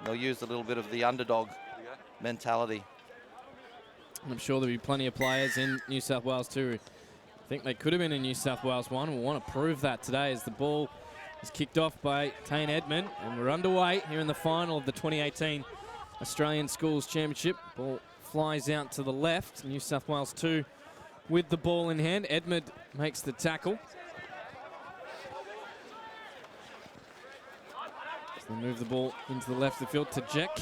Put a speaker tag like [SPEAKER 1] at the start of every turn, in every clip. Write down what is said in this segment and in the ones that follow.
[SPEAKER 1] They'll use a little bit of the underdog mentality.
[SPEAKER 2] And I'm sure there'll be plenty of players in New South Wales too. I think they could have been in New South Wales 1. We want to prove that today as the ball is kicked off by Tane Edmund. And we're underway here in the final of the 2018 Australian Schools Championship. Ball flies out to the left. New South Wales 2 with the ball in hand. Edmund makes the tackle. So they move the ball into the left of the field to Jack.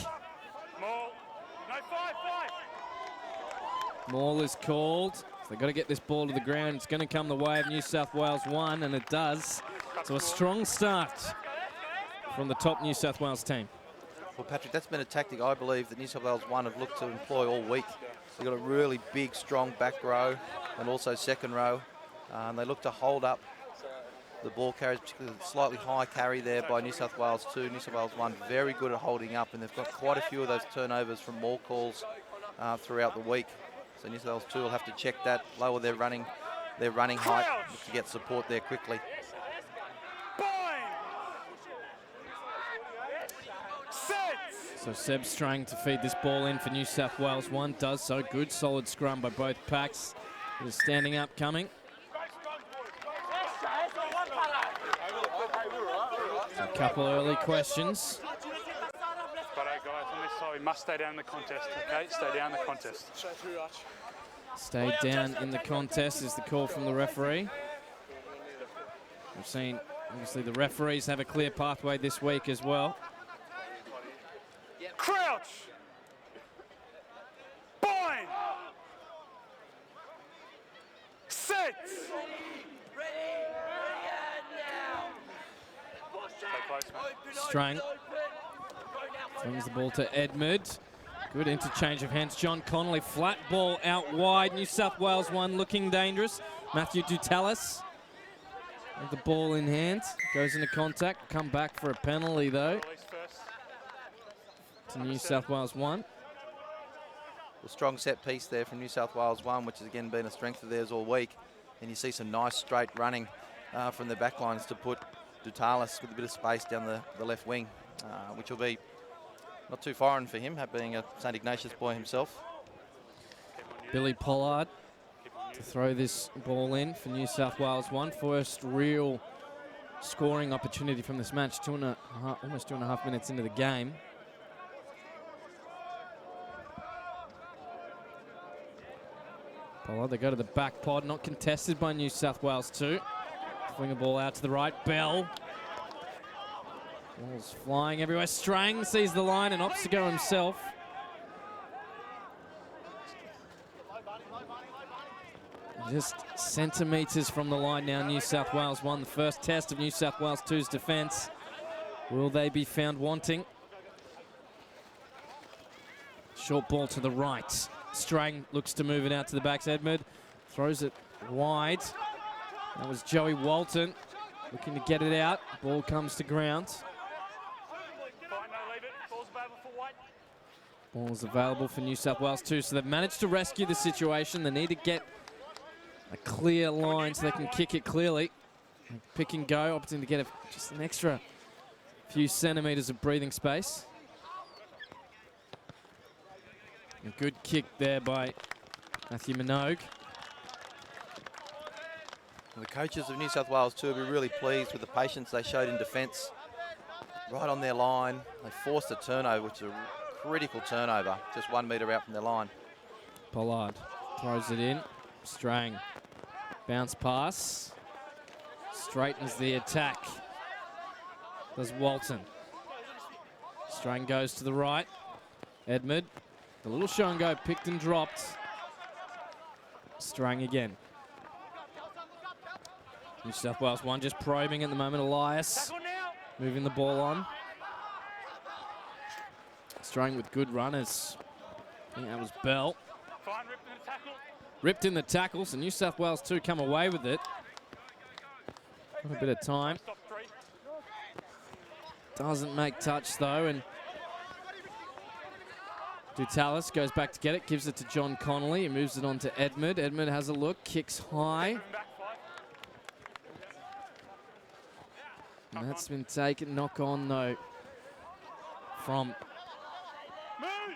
[SPEAKER 2] Maul is called. So they've got to get this ball to the ground. It's going to come the way of New South Wales 1, and it does. So a strong start from the top New South Wales team.
[SPEAKER 1] Well, Patrick, that's been a tactic I believe that New South Wales 1 have looked to employ all week. They've got a really big, strong back row and also second row. And they look to hold up the ball carriers, particularly slightly high carry there by New South Wales 2. New South Wales 1 very good at holding up, and they've got quite a few of those turnovers from maul calls throughout the week. So New South Wales 2 will have to check that, lower their running height to get support there quickly.
[SPEAKER 2] So Seb Strang to feed this ball in for New South Wales 1. Does so. Good, solid scrum by both packs. They're standing up, coming. So a couple early questions.
[SPEAKER 3] We must stay down in the contest, okay? Stay down in the contest.
[SPEAKER 2] Stay down in the contest is the call from the referee. We've seen, obviously, the referees have a clear pathway this week as well.
[SPEAKER 3] Crouch! Bind! Set!
[SPEAKER 2] Strang brings the ball to Edmund. Good interchange of hands. John Connolly, flat ball out wide. New South Wales 1 looking dangerous. Matthew Dutalis with the ball in hand. Goes into contact. Come back for a penalty though. To New South Wales 1.
[SPEAKER 1] A strong set piece there from New South Wales 1, which has again been a strength of theirs all week. And you see some nice straight running from the back lines to put Dutalis with a bit of space down the left wing, which will be not too foreign for him, being a St Ignatius boy himself.
[SPEAKER 2] Billy Pollard to throw this ball in for New South Wales 1. First real scoring opportunity from this match. Almost 2.5 minutes into the game. Pollard, they go to the back pod, not contested by New South Wales 2. Swing the ball out to the right. Bell. Ball's flying everywhere. Strang sees the line and opts to go himself. Just centimetres from the line now, New South Wales 1. The first test of New South Wales 2's defence. Will they be found wanting? Short ball to the right. Strang looks to move it out to the backs. Edmund throws it wide. That was Joey Walton looking to get it out. Ball comes to ground. Ball is available for New South Wales 2, so they've managed to rescue the situation. They need to get a clear line so they can kick it clearly. Pick and go, opting to get just an extra few centimetres of breathing space. A good kick there by Matthew Minogue.
[SPEAKER 1] The coaches of New South Wales 2 will be really pleased with the patience they showed in defence. Right on their line, they forced a turnover, which is a critical turnover, just 1 metre out from their line.
[SPEAKER 2] Pollard throws it in. Strang, bounce pass. Straightens the attack. Does Walton. Strang goes to the right. Edmund, the little show and go, picked and dropped. Strang again. New South Wales 1 just probing at the moment. Elias moving the ball on. Strang with good runners. I think that was Bell. Ripped in the tackle, so New South Wales 2 come away with it. Got a bit of time. Doesn't make touch though, and Dutalis goes back to get it, gives it to John Connolly. He moves it on to Edmund. Edmund has a look, kicks high. And that's been taken, knock on though from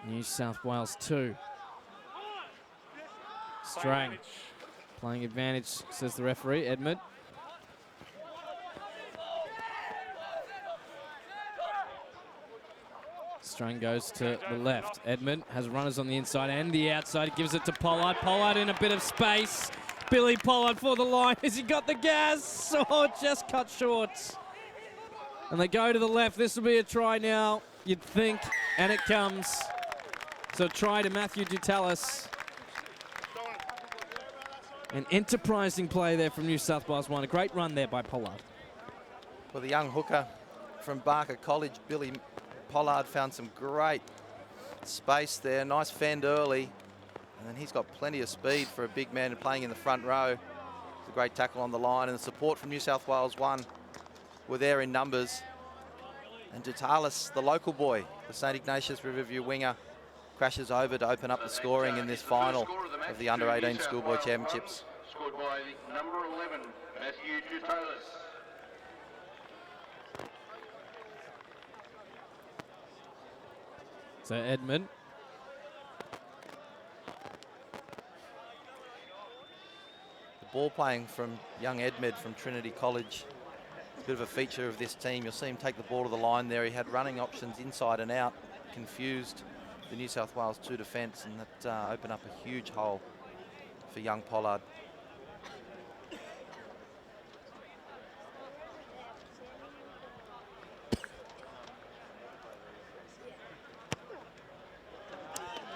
[SPEAKER 2] New South Wales 2. Strang playing advantage, says the referee, Edmund. Strang goes to the left. Edmund has runners on the inside and the outside. Gives it to Pollard. Pollard in a bit of space. Billy Pollard for the line. Has he got the gas? Oh, just cut short. And they go to the left. This will be a try now, you'd think, and it comes. So try to Matthew Dutalis. An enterprising play there from New South Wales 1. A great run there by Pollard.
[SPEAKER 1] Well, the young hooker from Barker College, Billy Pollard, found some great space there. Nice fend early. And then he's got plenty of speed for a big man playing in the front row. It's a great tackle on the line. And the support from New South Wales 1 were there in numbers. And Dutalis, the local boy, the St Ignatius Riverview winger, crashes over to open up the scoring in this final of the Under-18 Schoolboy Championships.
[SPEAKER 4] Scored by number 11, Matthew Dutalis.
[SPEAKER 2] So Edmund.
[SPEAKER 1] The ball playing from young Edmund from Trinity College. It's a bit of a feature of this team. You'll see him take the ball to the line there. He had running options inside and out, confused the New South Wales 2 defence, and that opened up a huge hole for young Pollard.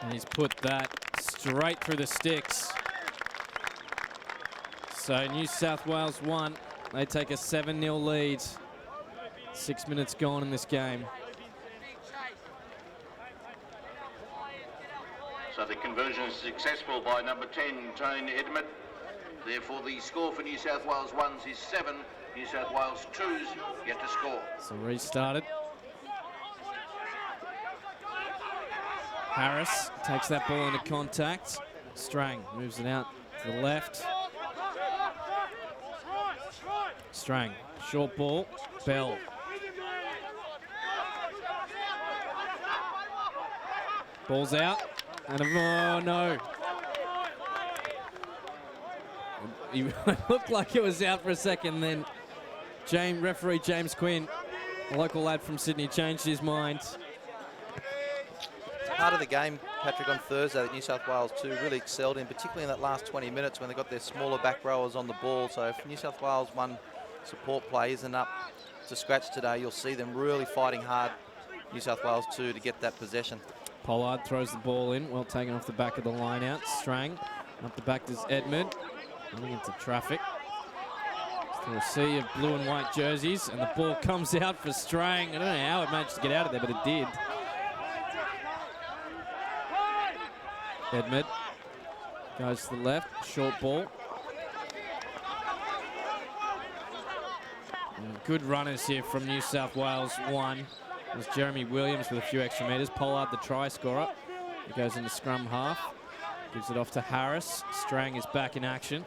[SPEAKER 2] And he's put that straight through the sticks. So New South Wales 1, they take a 7-0 lead. 6 minutes gone in this game.
[SPEAKER 4] So the conversion is successful by number 10, Tane Edmund. Therefore, the score for New South Wales 1s is 7. New South Wales 2s yet to score.
[SPEAKER 2] So restarted. Harris takes that ball into contact. Strang moves it out to the left. Strang, short ball, Bell. Ball's out, and oh no. It looked like it was out for a second, then referee James Quinn, a local lad from Sydney, changed his mind.
[SPEAKER 1] Part of the game, Patrick, on Thursday that New South Wales 2 really excelled in, particularly in that last 20 minutes when they got their smaller back rowers on the ball. So if New South Wales 1 support play isn't up to scratch today, you'll see them really fighting hard, New South Wales 2, to get that possession.
[SPEAKER 2] Pollard throws the ball in, well taken off the back of the line out. Strang up the back to Edmund, running into traffic. Through a sea of blue and white jerseys, and the ball comes out for Strang. I don't know how it managed to get out of there, but it did. Edmund goes to the left, short ball. And good runners here from New South Wales 1. It was Jeremy Williams with a few extra metres. Pollard, the try scorer. He goes into scrum half. Gives it off to Harris. Strang is back in action.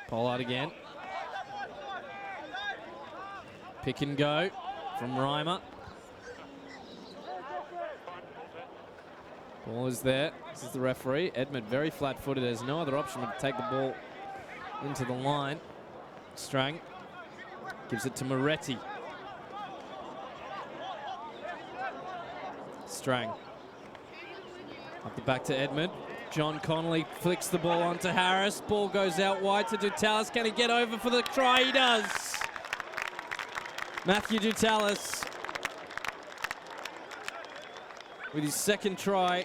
[SPEAKER 2] Pollard again. Pick and go from Reimer. Ball is there. This is the referee. Edmund very flat-footed. There's no other option but to take the ball into the line. Strang gives it to Moretti. Strang up the back to Edmund. John Connolly flicks the ball onto Harris. Ball goes out wide to Dutalis. Can he get over for the try? He does. Matthew Dutalis with his second try.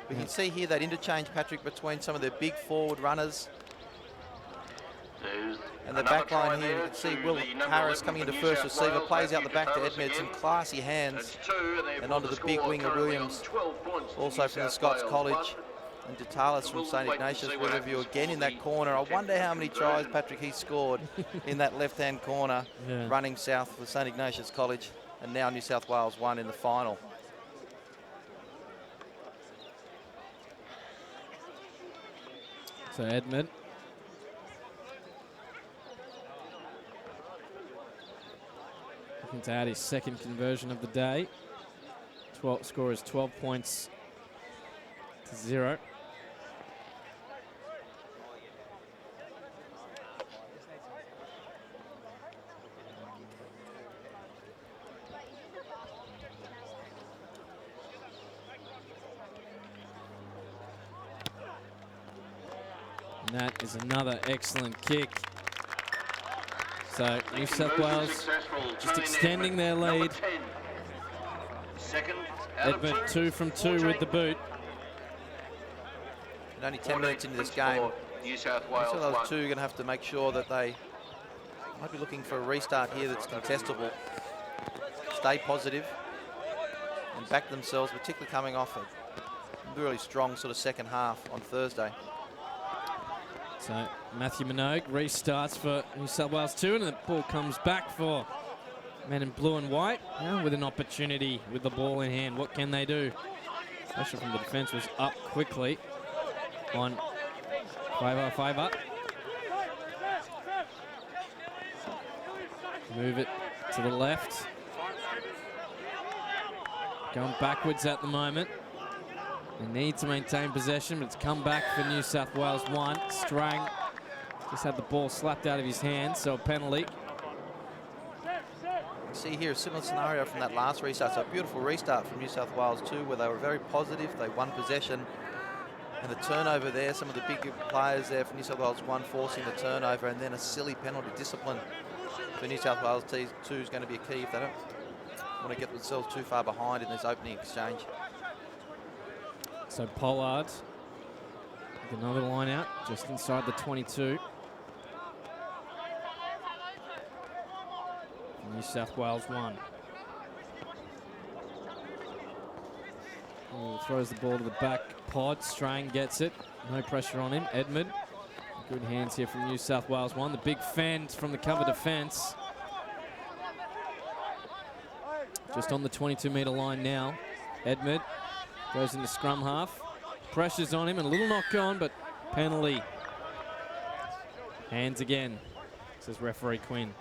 [SPEAKER 1] We can see here that interchange, Patrick, between some of the big forward runners and the back line here. You can see Will Harris coming into first receiver, plays out the back to Edmund, some classy hands, and onto the big winger Williams, also from the Scots College, and Dutalis from St Ignatius Riverview again in that corner. I wonder how many tries, Patrick, he scored in that left-hand corner, running south for St Ignatius College, and now New South Wales 1 in the final.
[SPEAKER 2] So Edmund Looking to add his second conversion of the day. Score is 12 points to 0. And that is another excellent kick. So New South Wales just extending their lead. Edmund 2 from 2 with the boot.
[SPEAKER 1] And only 10 minutes into this game,
[SPEAKER 4] New South
[SPEAKER 1] Wales
[SPEAKER 4] Wales
[SPEAKER 1] 2 are going to have to make sure that they might be looking for a restart here that's contestable. Stay positive and back themselves, particularly coming off a really strong sort of second half on Thursday.
[SPEAKER 2] So Matthew Minogue restarts for New South Wales 2, and the ball comes back for men in blue and white. Now with an opportunity with the ball in hand. What can they do? Pressure from the defence was up quickly on Fiver. Move it to the left. Going backwards at the moment. They need to maintain possession, but it's come back for New South Wales 1. Strang just had the ball slapped out of his hand, so a penalty.
[SPEAKER 1] See here a similar scenario from that last restart. So a beautiful restart from New South Wales 2, where they were very positive. They won possession. And the turnover there, some of the big players there for New South Wales 1 forcing the turnover, and then a silly penalty discipline for New South Wales 2 is going to be a key if they don't want to get themselves too far behind in this opening exchange.
[SPEAKER 2] So Pollard with another line out just inside the 22. New South Wales 1. Oh, throws the ball to the back pod. Strang gets it. No pressure on him. Edmund. Good hands here from New South Wales 1. The big fend from the cover defence. Just on the 22-metre line now. Edmund goes into scrum half. Pressure's on him and a little knock on, but penalty. Hands again, says referee Quinn.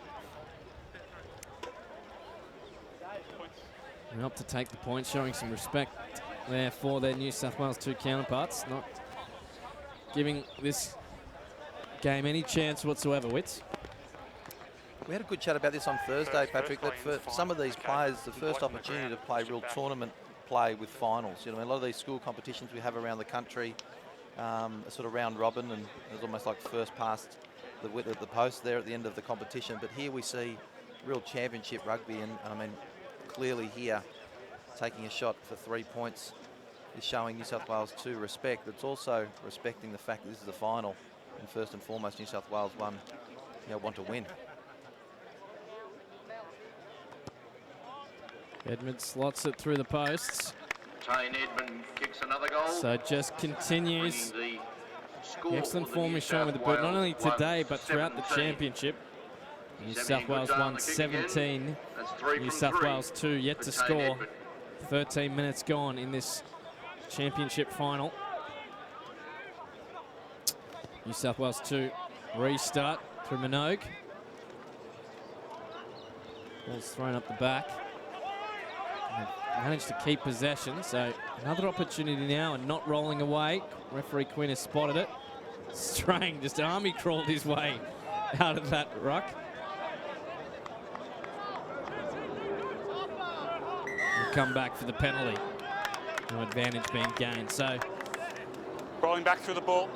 [SPEAKER 2] And up to take the point, showing some respect there for their New South Wales 2 counterparts. Not giving this game any chance whatsoever, Wits.
[SPEAKER 1] We had a good chat about this on Thursday, Patrick, that for some of these players, the first opportunity to play real tournament play with finals. You know, a lot of these school competitions we have around the country, sort of round robin, and it's almost like first past the width of the post there at the end of the competition. But here we see real championship rugby, and I mean, clearly here, taking a shot for 3 points is showing New South Wales 2 respect. But it's also respecting the fact that this is the final, and first and foremost, New South Wales 1, want to win.
[SPEAKER 2] Edmund slots it through the posts.
[SPEAKER 4] Tane Edmund kicks another goal.
[SPEAKER 2] So just continues. The excellent form is shown with the boot, not only today, but throughout the championship. New South Wales 1, 17. New South Wales 2 yet to score. 13 minutes gone in this championship final. New South Wales 2 restart through Minogue. Ball's thrown up the back. Managed to keep possession, so another opportunity now and not rolling away. Referee Quinn has spotted it. Strang just army crawled his way out of that ruck. He'll come back for the penalty. No advantage being gained, so.
[SPEAKER 3] Rolling back through the ball.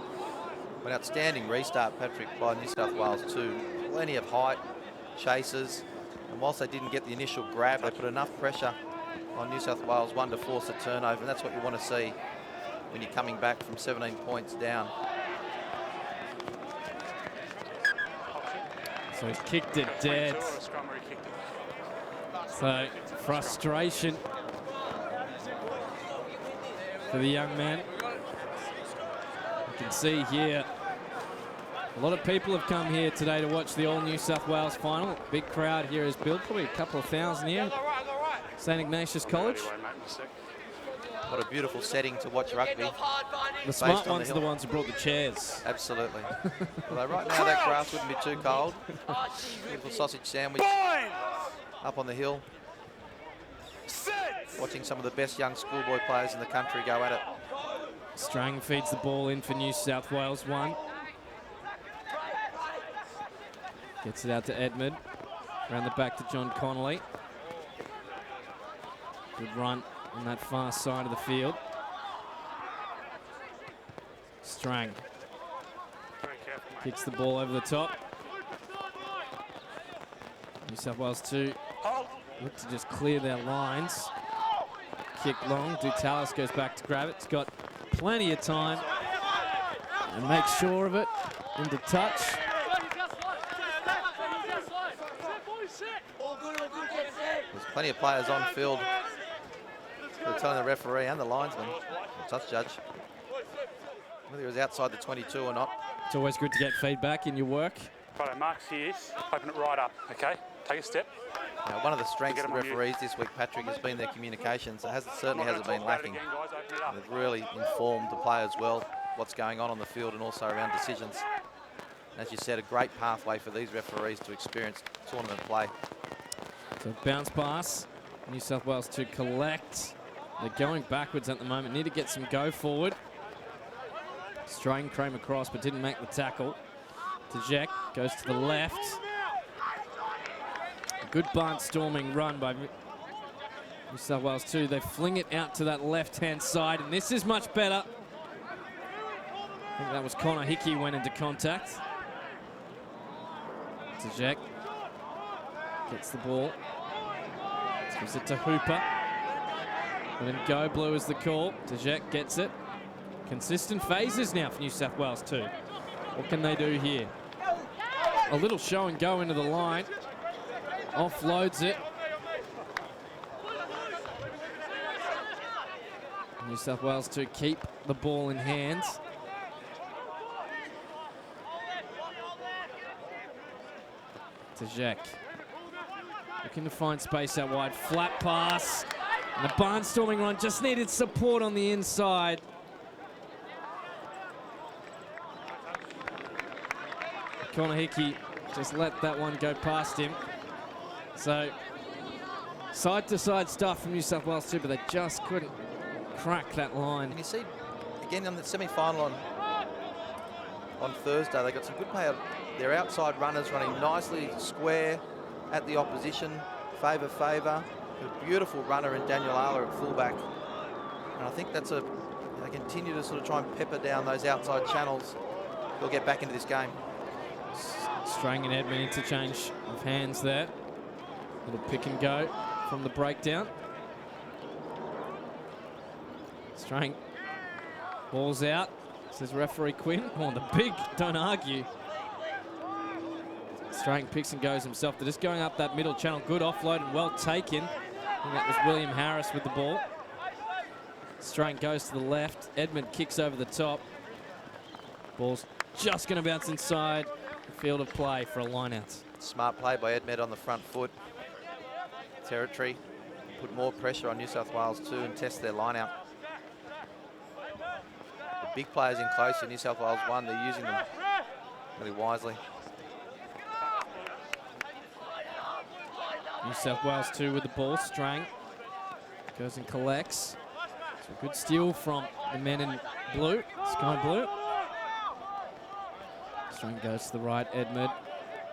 [SPEAKER 1] An outstanding restart, Patrick, by New South Wales 2. Plenty of height, chases, and whilst they didn't get the initial grab, they put enough pressure on New South Wales 1 to force a turnover, and that's what you want to see when you're coming back from 17 points down.
[SPEAKER 2] So he's kicked it dead. So frustration for the young man. You can see here, a lot of people have come here today to watch the All New South Wales final. Big crowd here is built, probably a couple of thousand here. St Ignatius College.
[SPEAKER 1] What a beautiful setting to watch rugby.
[SPEAKER 2] The smart ones are the ones who brought the chairs.
[SPEAKER 1] Absolutely. Although right now that grass wouldn't be too cold. Beautiful sausage sandwich up on the hill. Watching some of the best young schoolboy players in the country go at it.
[SPEAKER 2] Strang feeds the ball in for New South Wales 1. Gets it out to Edmund. Around the back to John Connolly. Good run on that far side of the field. Strang kicks the ball over the top. New South Wales 2 look to just clear their lines. Kick long. Dutalis goes back to grab it. It's got plenty of time and makes sure of it into touch.
[SPEAKER 1] There's plenty of players on field. They're telling the referee and the linesman, the touch judge, whether he was outside the 22 or not.
[SPEAKER 2] It's always good to get feedback in your work.
[SPEAKER 3] Right, Mark's here. Open it right up, okay? Take a step.
[SPEAKER 1] Now, one of the strengths of the referees this week, Patrick, has been their communications. It certainly hasn't been lacking. They've really informed the players well what's going on the field and also around decisions. And as you said, a great pathway for these referees to experience tournament play.
[SPEAKER 2] So bounce pass. New South Wales to collect. They're going backwards at the moment. Need to get some go forward. Strang came across but didn't make the tackle. Tajek goes to the left. A good barnstorming run by New South Wales 2. They fling it out to that left-hand side, and this is much better. I think that was Connor Hickey went into contact. Tajek gets the ball. Gives it to Hooper. And then go blue is the call. Tajek gets it. Consistent phases now for New South Wales 2. What can they do here? A little show and go into the line. Offloads it. New South Wales 2 keep the ball in hand. Tajek looking to find space out wide. Flat pass. And a barnstorming run. Just needed support on the inside. Connor Hickey just let that one go past him. So side-to-side stuff from New South Wales too, but they just couldn't crack that line.
[SPEAKER 1] And you see, again, on the semi-final on Thursday, they got some good play. Their outside runners running nicely square at the opposition. Favour. A beautiful runner in Daniel Arler at fullback. And I think that's they continue to sort of try and pepper down those outside channels. They'll get back into this game.
[SPEAKER 2] Strang and Edmund interchange of hands there. Little pick and go from the breakdown. Strang, ball's out, says referee Quinn. Oh, the big, don't argue. Strang picks and goes himself. They're just going up that middle channel. Good offload and well taken. I think that was William Harris with the ball. Strang goes to the left. Edmund kicks over the top. Ball's just going to bounce inside the field of play for a line-out.
[SPEAKER 1] Smart play by Edmed on the front foot. Territory. Put more pressure on New South Wales too and test their line-out. The big players in close in New South Wales 1, they're using them really wisely.
[SPEAKER 2] New South Wales 2 with the ball. Strang goes and collects. So a good steal from the men in blue, sky blue. Strang goes to the right, Edmund.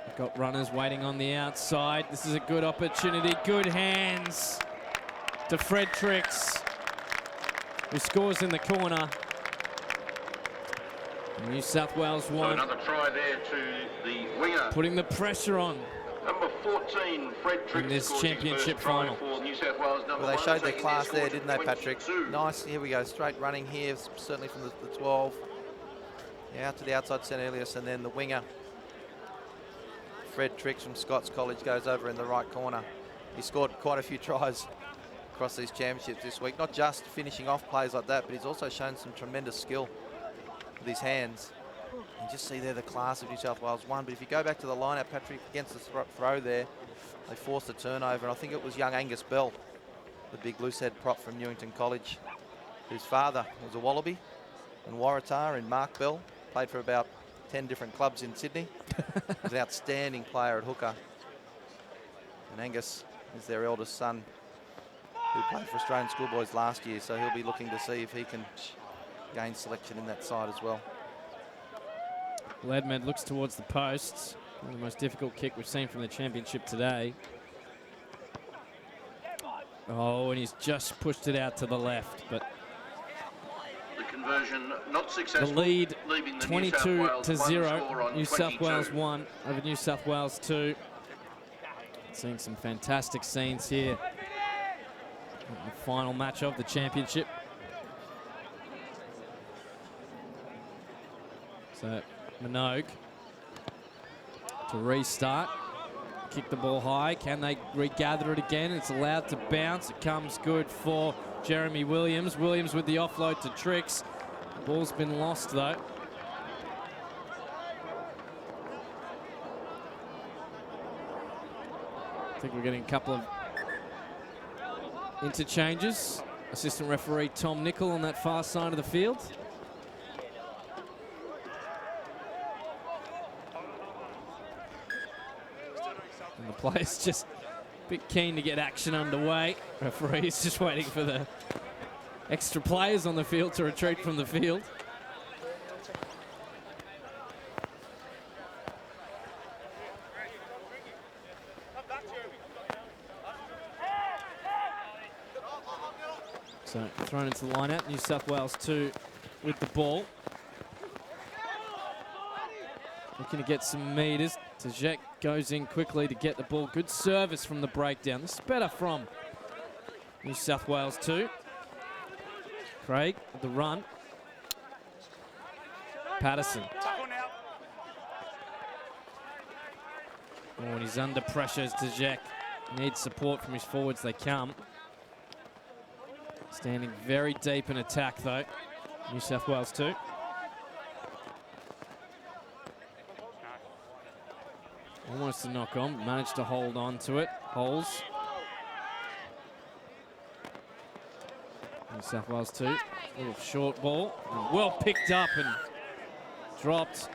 [SPEAKER 2] They've got runners waiting on the outside. This is a good opportunity. Good hands to Fred Trix, who scores in the corner. New South Wales 1.
[SPEAKER 4] So another try there to the winger.
[SPEAKER 2] Putting the pressure on.
[SPEAKER 4] Number 14, Fred Trix,
[SPEAKER 2] in this championship final.
[SPEAKER 4] For New South Wales,
[SPEAKER 1] Well, they showed their class there, didn't they, Patrick? Nice. Here we go. Straight running here, certainly from the 12. Yeah, out to the outside St Elias, and then the winger, Fred Trix from Scots College, goes over in the right corner. He scored quite a few tries across these championships this week. Not just finishing off plays like that, but he's also shown some tremendous skill with his hands. You just see there the class of New South Wales 1. But if you go back to the lineup, Patrick, against the throw there, they forced a turnover. And I think it was young Angus Bell, the big loosehead prop from Newington College, whose father was a Wallaby and Waratah, and Mark Bell. Played for about 10 different clubs in Sydney. Was an outstanding player at hooker. And Angus is their eldest son, who played for Australian schoolboys last year, so he'll be looking to see if he can gain selection in that side as well.
[SPEAKER 2] Well, Edmed looks towards the posts. One of the most difficult kick we've seen from the championship today. Oh, and he's just pushed it out to the left, but
[SPEAKER 4] The conversion not successful.
[SPEAKER 2] the lead,
[SPEAKER 4] leaving the
[SPEAKER 2] 22-0. New South
[SPEAKER 4] 22.
[SPEAKER 2] Wales 1 over New South Wales 2. Seeing some fantastic scenes here in the final match of the championship. So Minogue to restart. Kick the ball high. Can they regather it again? It's allowed to bounce. It comes good for Jeremy Williams. Williams with the offload to Trix. Ball's been lost though. I think we're getting a couple of interchanges. Assistant referee Tom Nicol on that far side of the field. And the players just a bit keen to get action underway. Referee's just waiting for the extra players on the field to retreat from the field. So thrown into the line out. New South Wales 2 with the ball. Looking to get some meters. Tajek goes in quickly to get the ball. Good service from the breakdown. This is better from New South Wales 2. Craig with the run. Patterson. Oh, and he's under pressure as Tajek needs support from his forwards. They come. Standing very deep in attack though. New South Wales 2. Almost a knock on, managed to hold on to it. Holes. New South Wales 2. Little short ball. And well picked up and dropped.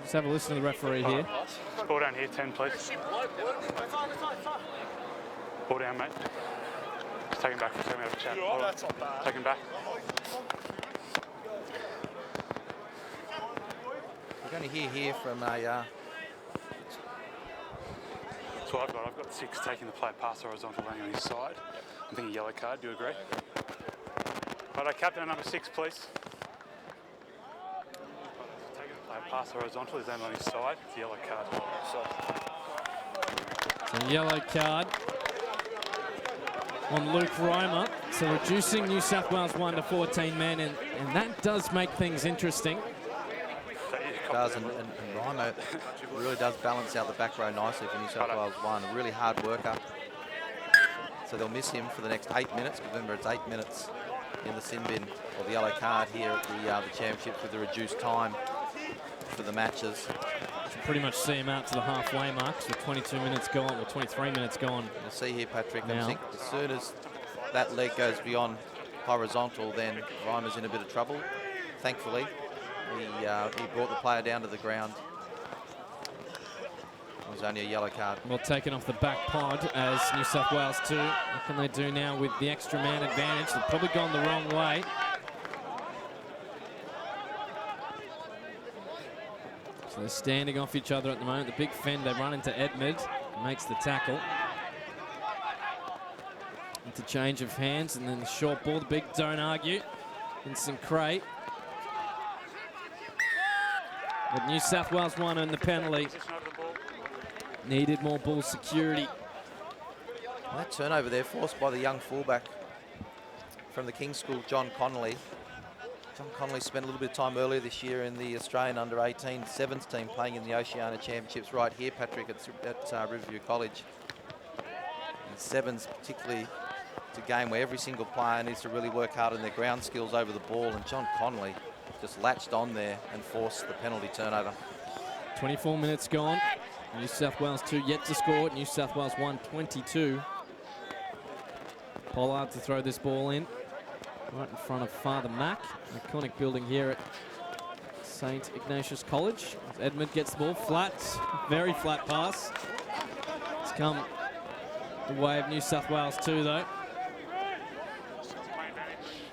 [SPEAKER 2] Just have a listen to the referee here.
[SPEAKER 3] Ball down here, 10, please. Ball down, mate. Just take him back. Take him out of the chat. That's not bad. Take him back.
[SPEAKER 1] We're going to hear here from a...
[SPEAKER 3] That's what I've got. I've got 6 taking the play pass horizontal laying on his side. I'm thinking yellow card. Do you agree? Right, captain number 6, please. Taking the play pass horizontal. He's on his side. It's a yellow card.
[SPEAKER 2] So yellow card on Luke Reimer. So reducing New South Wales 1 to 14 men, and that does make things interesting.
[SPEAKER 1] Does, and Reimer really does balance out the back row nicely for New South Wales 1. A really hard worker. So they'll miss him for the next 8 minutes. Remember, it's 8 minutes in the sin bin, or the yellow card here at the championships with the reduced time for the matches.
[SPEAKER 2] Should pretty much see him out to the halfway mark. So 22 minutes gone, or 23 minutes gone.
[SPEAKER 1] You'll see here, Patrick,
[SPEAKER 2] Now.
[SPEAKER 1] I think as soon as that leg goes beyond horizontal, then Reimer's in a bit of trouble. Thankfully, he brought the player down to the ground. It was only a yellow card.
[SPEAKER 2] Well taken off the back pod as New South Wales 2. What can they do now with the extra man advantage? They've probably gone the wrong way. So they're standing off each other at the moment. The big fend, they run into Edmed, makes the tackle. Interchange of hands, and then the short ball, the big don't argue. Vincent Cray. But New South Wales won on the penalty. Needed more ball security.
[SPEAKER 1] Well, that turnover there forced by the young fullback from the King's School, John Connolly. John Connolly spent a little bit of time earlier this year in the Australian under-18 sevens team playing in the Oceania Championships right here, Patrick, at Riverview College. And sevens particularly, it's a game where every single player needs to really work hard on their ground skills over the ball, and John Connolly just latched on there and forced the penalty turnover.
[SPEAKER 2] 24 minutes gone. New South Wales 2 yet to score. New South Wales 1, 22. Pollard to throw this ball in. Right in front of Father Mac. Iconic building here at St. Ignatius College. Edmund gets the ball flat, very flat pass. It's come the way of New South Wales too, though.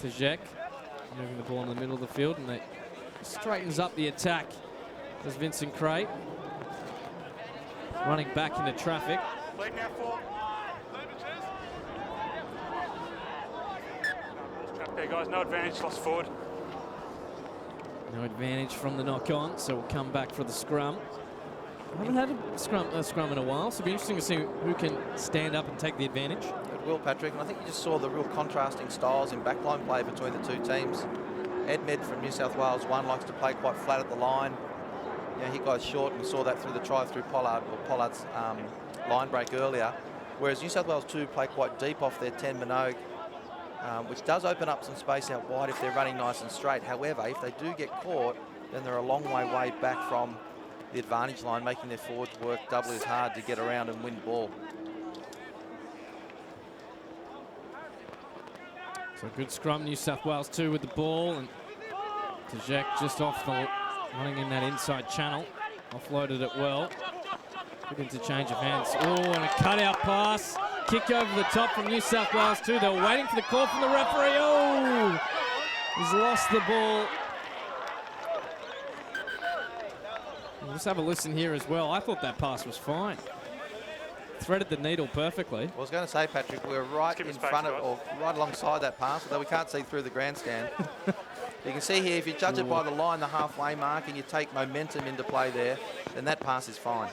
[SPEAKER 2] Tajek moving the ball in the middle of the field, and it straightens up the attack as Vincent Cray running back into traffic.
[SPEAKER 3] There, guys, no advantage, lost forward.
[SPEAKER 2] No advantage from the knock-on, so we'll come back for the scrum. I haven't had a scrum in a while, so it'll be interesting to see who can stand up and take the advantage.
[SPEAKER 1] It will, Patrick, and I think you just saw the real contrasting styles in backline play between the two teams. Edmed from New South Wales 1 likes to play quite flat at the line. You know, he goes short, and we saw that through the try through Pollard's line break earlier. Whereas New South Wales 2 play quite deep off their 10 Minogue, which does open up some space out wide if they're running nice and straight. However, if they do get caught, then they're a long way back from the advantage line, making their forwards work doubly as hard to get around and win ball.
[SPEAKER 2] So good scrum, New South Wales 2 with the ball, and Tajek just off the running in that inside channel, offloaded it well. Good interchange of hands. Oh, and a cutout pass. Kick over the top from New South Wales 2. They were waiting for the call from the referee. Oh, he's lost the ball. Let's have a listen here as well. I thought that pass was fine. Threaded the needle perfectly.
[SPEAKER 1] I was going to say, Patrick, we're right in front of, or right alongside that pass, although we can't see through the grandstand. You can see here, if you judge it by the line, the halfway mark, and you take momentum into play there, then that pass is fine.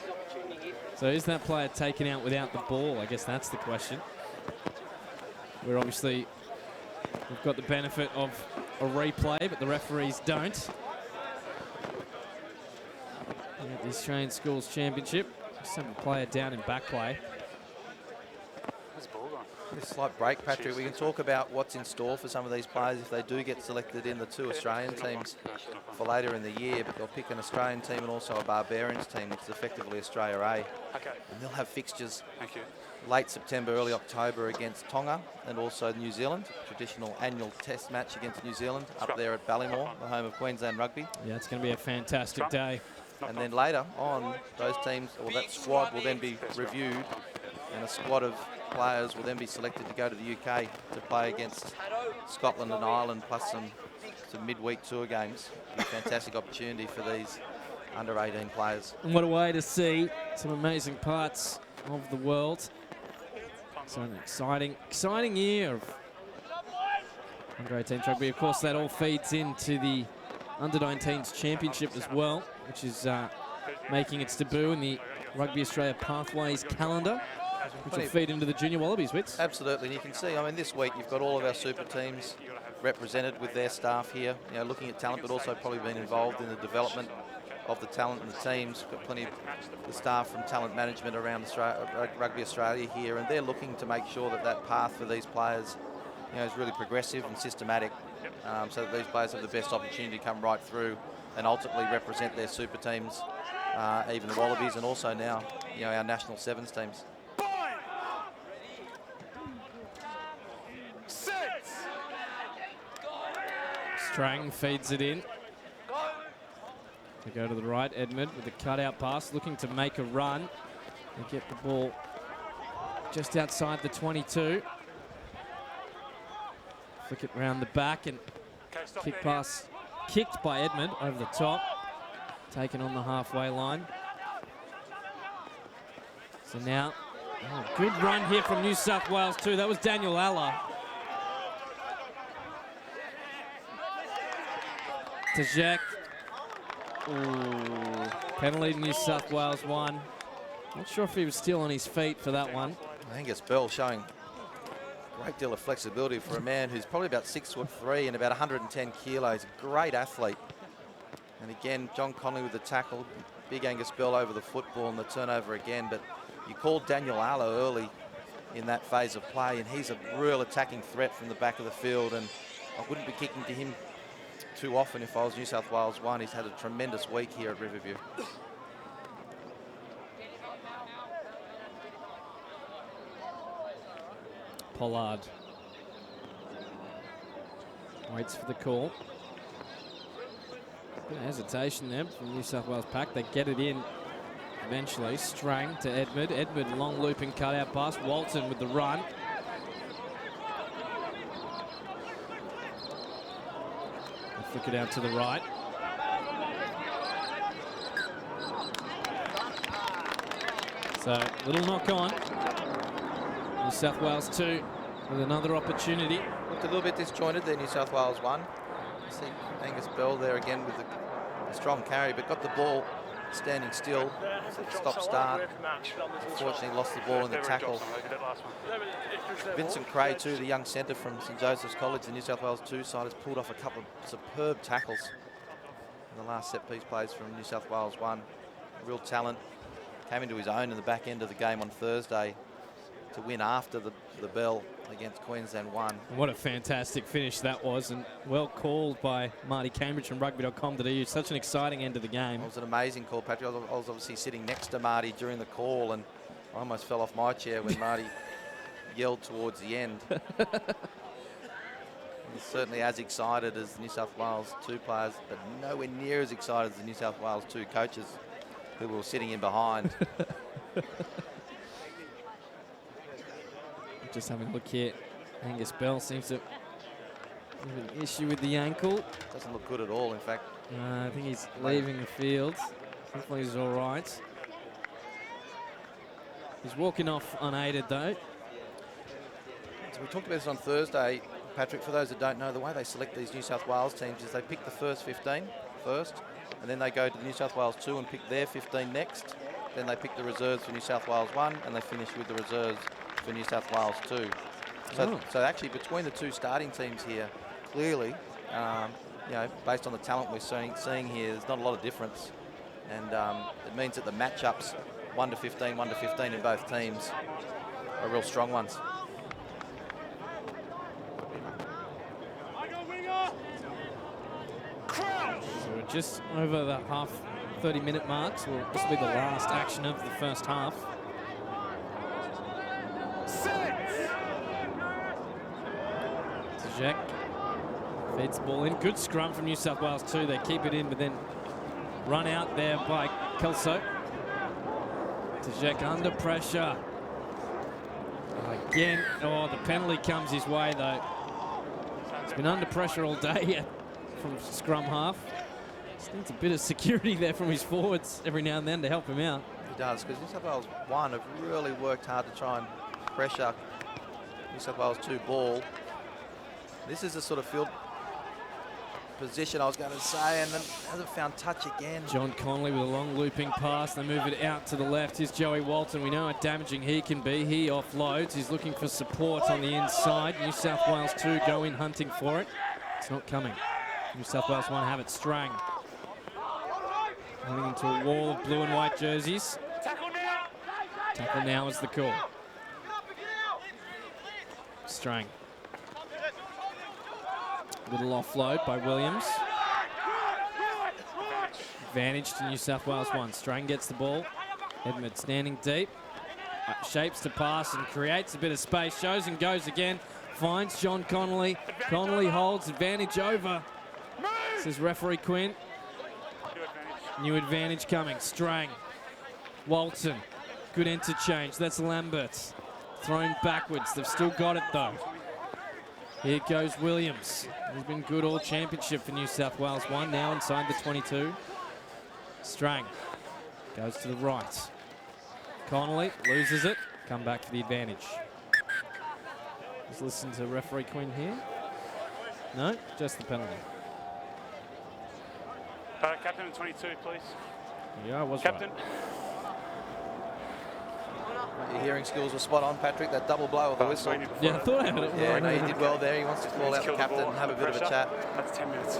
[SPEAKER 2] So is that player taken out without the ball? I guess that's the question. We're obviously, we've got the benefit of a replay, but the referees don't. At the Australian Schools Championship, just have a player down in back play.
[SPEAKER 3] Where's the ball gone?
[SPEAKER 1] A slight break, Patrick. We can talk about what's in store for some of these players if they do get selected in the 2 Australian teams for later in the year, but they'll pick an Australian team and also a Barbarians team, which is effectively Australia A.
[SPEAKER 3] Okay.
[SPEAKER 1] And they'll have fixtures
[SPEAKER 3] Thank you.
[SPEAKER 1] late September, early October against Tonga and also New Zealand. Traditional annual test match against New Zealand up there at Ballymore, the home of Queensland Rugby.
[SPEAKER 2] Yeah, it's going to be a fantastic day.
[SPEAKER 1] And then later on, those teams, or that squad will then be reviewed, and a squad of players will then be selected to go to the UK to play against Scotland and Ireland, plus some midweek tour games. A fantastic opportunity for these under-18 players.
[SPEAKER 2] And what a way to see some amazing parts of the world. So an exciting year of under-18 rugby. Of course, that all feeds into the under-19s championship as well, which is making its debut in the Rugby Australia Pathways calendar, which will feed into the Junior Wallabies, Wits.
[SPEAKER 1] Absolutely, and you can see, I mean, this week you've got all of our super teams represented with their staff here, you know, looking at talent, but also probably being involved in the development of the talent and the teams. We've got plenty of the staff from talent management around Rugby Australia here, and they're looking to make sure that that path for these players, you know, is really progressive and systematic, so that these players have the best opportunity to come right through and ultimately represent their super teams, even the Wallabies, and also now, you know, our national sevens teams.
[SPEAKER 2] Strang feeds it in. They go to the right, Edmund with the cutout pass, looking to make a run. They get the ball just outside the 22. Flick it round the back, and kick pass kicked by Edmund over the top. Taken on the halfway line. So now, good run here from New South Wales too. That was Daniel Alla. Tajek. Ooh, penalty New South Wales 1. Not sure if he was still on his feet for that one.
[SPEAKER 1] I think it's Bell showing a great deal of flexibility for a man who's probably about 6'3" and about 110 kilos. A great athlete. And again, John Conley with the tackle. Big Angus Bell over the football and the turnover again. But you called Daniel Arlo early in that phase of play, and he's a real attacking threat from the back of the field. And I wouldn't be kicking to him too often if I was New South Wales 1. He's had a tremendous week here at Riverview.
[SPEAKER 2] Pollard waits for the call. Bit of hesitation there from New South Wales pack. They get it in eventually. Strang to Edmund. Edmund, long looping cutout pass. Walton with the run. They flick it out to the right. So, little knock on. New South Wales 2 with another opportunity.
[SPEAKER 1] Looked a little bit disjointed there, New South Wales 1. You see Angus Bell there again with a strong carry, but got the ball standing still. Stop start. Unfortunately lost the ball in the tackle. Vincent Cray too, the young centre from St Joseph's College, the New South Wales 2 side, has pulled off a couple of superb tackles in the last set piece plays from New South Wales 1. Real talent. Came into his own in the back end of the game on Thursday to win after the bell against Queensland 1.
[SPEAKER 2] What a fantastic finish that was, and well called by Marty Cambridge from Rugby.com.au. Such an exciting end of the game.
[SPEAKER 1] It was an amazing call, Patrick. I was obviously sitting next to Marty during the call, and I almost fell off my chair when Marty yelled towards the end. He's certainly as excited as the New South Wales 2 players, but nowhere near as excited as the New South Wales 2 coaches who were sitting in behind.
[SPEAKER 2] Just having a look here. Angus Bell seems to have an issue with the ankle.
[SPEAKER 1] Doesn't look good at all, in fact.
[SPEAKER 2] I think he's leaving the field. Hopefully he's all right. He's walking off unaided, though.
[SPEAKER 1] So we talked about this on Thursday, Patrick. For those that don't know, the way they select these New South Wales teams is they pick the first 15 first, and then they go to the New South Wales 2 and pick their 15 next. Then they pick the reserves for New South Wales 1, and they finish with the reserves for New South Wales 2. So actually between the two starting teams here, clearly, you know, based on the talent we're seeing here, there's not a lot of difference. And it means that the matchups 1 to 15, 1 to 15 in both teams are real strong ones.
[SPEAKER 2] So we're just over the half 30-minute mark, so this will be the last action of the first half. Jack feeds the ball in. Good scrum from New South Wales 2. They keep it in, but then run out there by Kelso. Jack under pressure. Again, oh, the penalty comes his way, though. He's been under pressure all day from scrum half. Just needs a bit of security there from his forwards every now and then to help him out.
[SPEAKER 1] He does, because New South Wales 1 have really worked hard to try and pressure New South Wales 2 ball. This is the sort of field position I was going to say, and then hasn't found touch again.
[SPEAKER 2] John Connolly with a long looping pass. They move it out to the left. Here's Joey Walton. We know how damaging he can be. He offloads. He's looking for support on the inside. New South Wales 2 go in hunting for it. It's not coming. New South Wales 1 have it. Strang running into a wall of blue and white jerseys. Tackle now is the call. Strang. Little offload by Williams. Advantage to New South Wales 1. Strang gets the ball. Edmund standing deep. Shapes to pass and creates a bit of space. Shows and goes again. Finds John Connolly. Connolly holds advantage over. This is referee Quinn. New advantage coming. Strang. Walton. Good interchange. That's Lamberts. Thrown backwards. They've still got it though. Here goes Williams. He's been good all championship for New South Wales 1, now inside the 22. Strang goes to the right. Connolly loses it. Come back for the advantage. Let's listen to referee Quinn here. No, just the penalty.
[SPEAKER 3] Captain and 22, please.
[SPEAKER 2] Yeah, I was
[SPEAKER 3] Captain.
[SPEAKER 2] right.
[SPEAKER 1] Your hearing skills were spot on, Patrick. That double blow of the whistle.
[SPEAKER 2] Yeah, I thought I had it.
[SPEAKER 1] Yeah, no, he did well there. He wants to call out the captain and have a bit of a chat.
[SPEAKER 3] That's 10 minutes.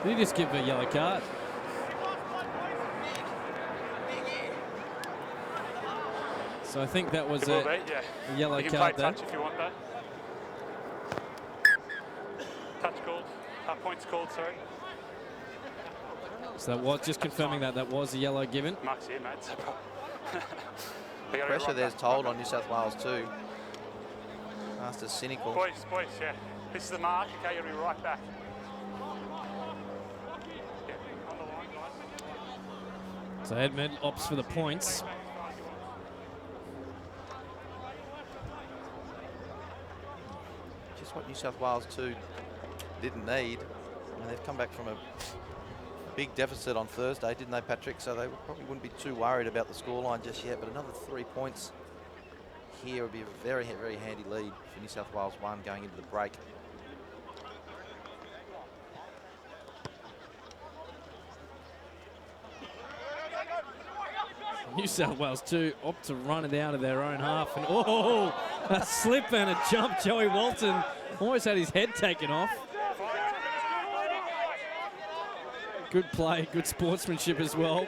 [SPEAKER 2] Did he just give a yellow card? So I think that was a yellow
[SPEAKER 3] you can
[SPEAKER 2] card
[SPEAKER 3] play
[SPEAKER 2] there.
[SPEAKER 3] touch if you want that. Touch called. Points called, sorry.
[SPEAKER 2] So that was just confirming that was a yellow given.
[SPEAKER 3] Mark's here, mate. So
[SPEAKER 1] Pressure there's told on New South Wales too. Master's cynical.
[SPEAKER 3] Boys, yeah. This is the mark. Okay, you'll be right back.
[SPEAKER 2] So Edmund opts for the points.
[SPEAKER 1] Just what New South Wales 2 didn't need. And they've come back from a big deficit on Thursday, didn't they, Patrick? So they probably wouldn't be too worried about the scoreline just yet. But another 3 points here would be a very, very handy lead for New South Wales 1 going into the break.
[SPEAKER 2] New South Wales 2 opt to run it out of their own half. And oh, a slip and a jump. Joey Walton almost had his head taken off. Good play, good sportsmanship as well.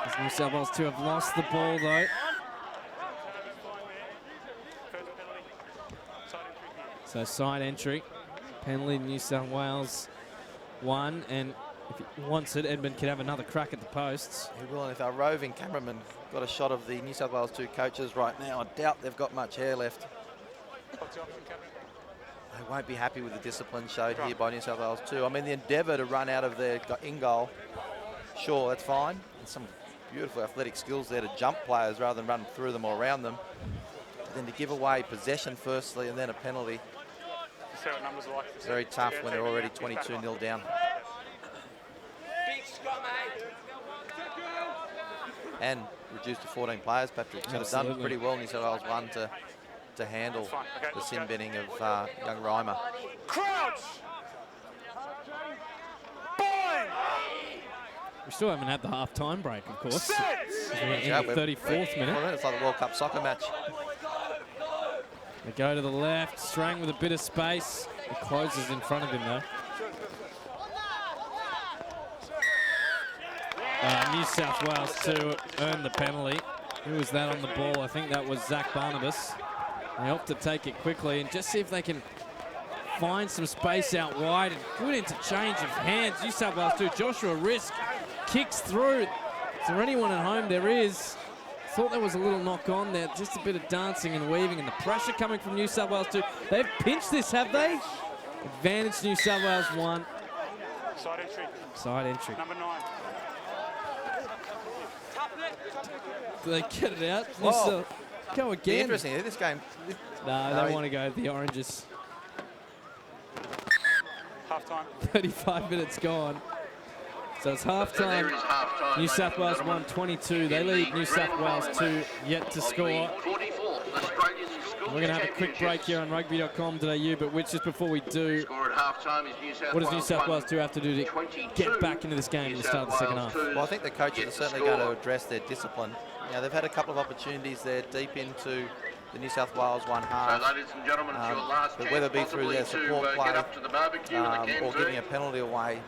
[SPEAKER 2] As New South Wales 2 have lost the ball though. So side entry, penalty New South Wales 1, and if he wants it, Edmund can have another crack at the posts.
[SPEAKER 1] He will, and if our roving cameraman got a shot of the New South Wales 2 coaches right now, I doubt they've got much hair left. They won't be happy with the discipline showed here by New South Wales 2. I mean, the endeavour to run out of their in-goal, sure, that's fine. And some beautiful athletic skills there to jump players rather than run through them or around them. But then to give away possession firstly and then a penalty, very tough when they're already 22-0 down. And reduced to 14 players, Patrick. So they've done pretty well, New South Wales 1, to handle the sin binning of young Reimer.
[SPEAKER 3] Crouch!
[SPEAKER 2] We still haven't had the half-time break, of course. We're in
[SPEAKER 1] Yeah,
[SPEAKER 2] the 34th minute.
[SPEAKER 1] Well, it's like the World Cup soccer match.
[SPEAKER 2] They go to the left, Strang with a bit of space. He closes in front of him though. New South Wales 2 earned the penalty. Who was that on the ball? I think that was Zach Barnabas. They opt to take it quickly and just see if they can find some space out wide. And good interchange of hands. New South Wales 2, Joshua Risk kicks through. Is there anyone at home? There is. Thought there was a little knock on there. Just a bit of dancing and weaving and the pressure coming from New South Wales 2. They've pinched this, have they? Advantage New South Wales 1.
[SPEAKER 3] Side entry.
[SPEAKER 2] Side entry.
[SPEAKER 3] Number 9.
[SPEAKER 2] Do they get it out?
[SPEAKER 1] Oh.
[SPEAKER 2] Go again.
[SPEAKER 1] Interesting, this game.
[SPEAKER 2] No, they want to go the Oranges.
[SPEAKER 3] Half time.
[SPEAKER 2] 35 minutes gone. So it's half
[SPEAKER 4] So there
[SPEAKER 2] time.
[SPEAKER 4] is half-time,
[SPEAKER 2] New
[SPEAKER 4] ladies
[SPEAKER 2] South
[SPEAKER 4] and
[SPEAKER 2] Wales
[SPEAKER 4] gentlemen.
[SPEAKER 2] 1-22. They lead New South Wales 2 yet to score. We're going to have a quick break here on Rugby.com.au, but which just before we do, what does New South Wales 2 have to do to get back into this game at the start of the second half?
[SPEAKER 1] Well, I think the coaches are certainly going to address their discipline. You know, they've had a couple of opportunities there deep into the New South Wales 1 half.
[SPEAKER 4] So, ladies and gentlemen, it's your last
[SPEAKER 1] But
[SPEAKER 4] chance
[SPEAKER 1] whether it be through their
[SPEAKER 4] possibly
[SPEAKER 1] support
[SPEAKER 4] to
[SPEAKER 1] play
[SPEAKER 4] get up to the barbecue and the cans
[SPEAKER 1] or giving a
[SPEAKER 4] early.
[SPEAKER 1] penalty away,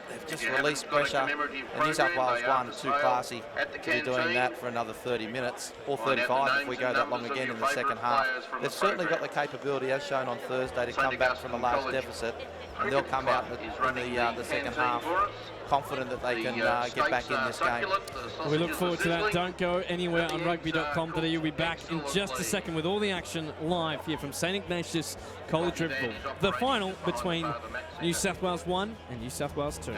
[SPEAKER 1] they've just
[SPEAKER 4] you haven't
[SPEAKER 1] released
[SPEAKER 4] got a
[SPEAKER 1] pressure.
[SPEAKER 4] commemorative
[SPEAKER 1] And New South
[SPEAKER 4] program,
[SPEAKER 1] Wales
[SPEAKER 4] they
[SPEAKER 1] 1
[SPEAKER 4] own
[SPEAKER 1] are
[SPEAKER 4] for
[SPEAKER 1] too
[SPEAKER 4] sale
[SPEAKER 1] classy
[SPEAKER 4] at the
[SPEAKER 1] to be doing
[SPEAKER 4] canteen.
[SPEAKER 1] that for another 30 minutes or
[SPEAKER 4] Find out the
[SPEAKER 1] 35 if we
[SPEAKER 4] names
[SPEAKER 1] go
[SPEAKER 4] and
[SPEAKER 1] that long
[SPEAKER 4] numbers of
[SPEAKER 1] again
[SPEAKER 4] your
[SPEAKER 1] in the second
[SPEAKER 4] favourite
[SPEAKER 1] half.
[SPEAKER 4] players from
[SPEAKER 1] They've
[SPEAKER 4] the
[SPEAKER 1] certainly got the
[SPEAKER 4] program.
[SPEAKER 1] capability, as shown on Thursday, to
[SPEAKER 4] St.
[SPEAKER 1] come back from a
[SPEAKER 4] Augustine
[SPEAKER 1] large
[SPEAKER 4] College
[SPEAKER 1] deficit. And they'll come out
[SPEAKER 4] Cricket
[SPEAKER 1] in
[SPEAKER 4] Club is running
[SPEAKER 1] the second
[SPEAKER 4] canteen
[SPEAKER 1] half
[SPEAKER 4] for us.
[SPEAKER 1] confident that they can get back in this game.
[SPEAKER 2] We look forward to that. Don't go anywhere on Rugby.com.au. We'll be back in just a second with all the action live here from St. Ignatius College Riverville. The final between New South Wales 1 and New South Wales 2.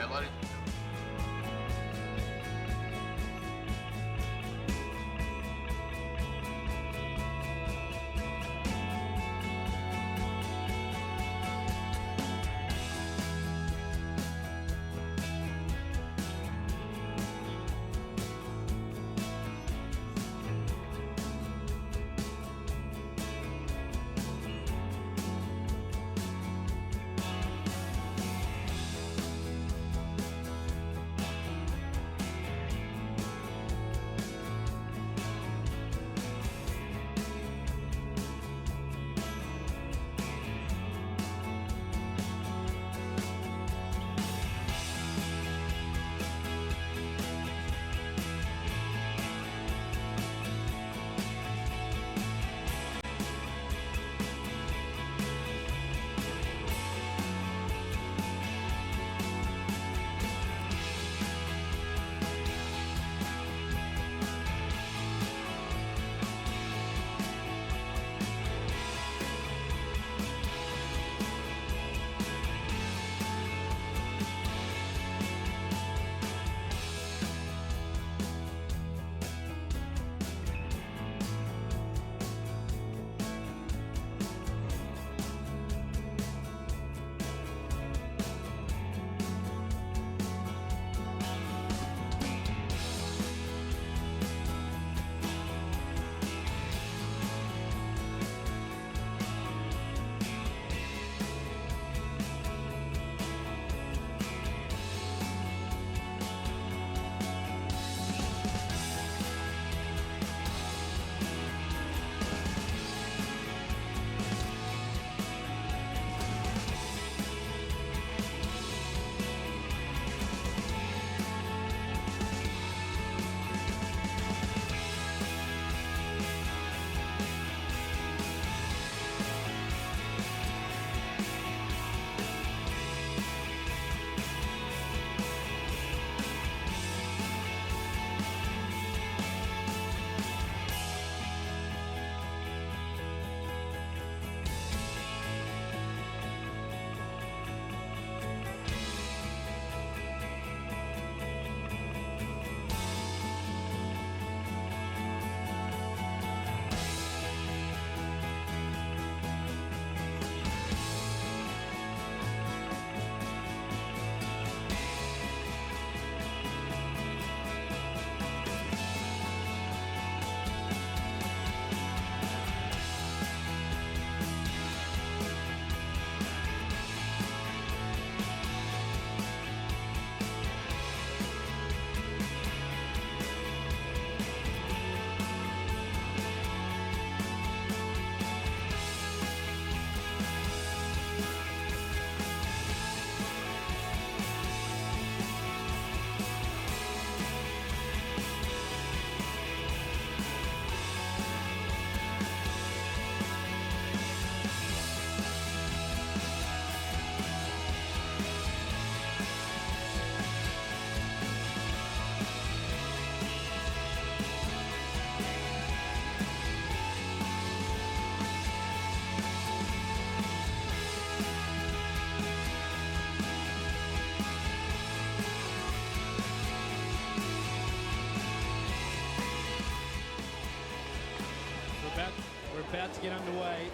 [SPEAKER 2] about to get underway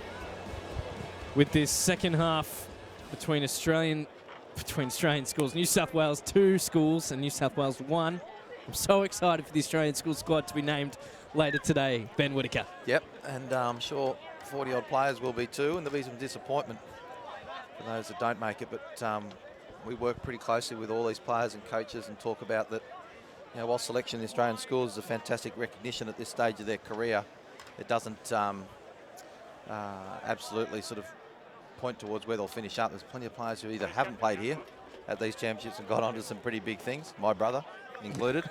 [SPEAKER 2] with this second half between Australian schools. New South Wales 2 schools and New South Wales 1. I'm so excited for the Australian school squad to be named later today. Ben Whitaker.
[SPEAKER 1] Yep, and I'm sure 40-odd players will be too, and there'll be some disappointment for those that don't make it. But we work pretty closely with all these players and coaches and talk about that. You know, while selection in the Australian schools is a fantastic recognition at this stage of their career, it doesn't absolutely sort of point towards where they'll finish up. There's plenty of players who either haven't played here at these championships and got on to some pretty big things, my brother included.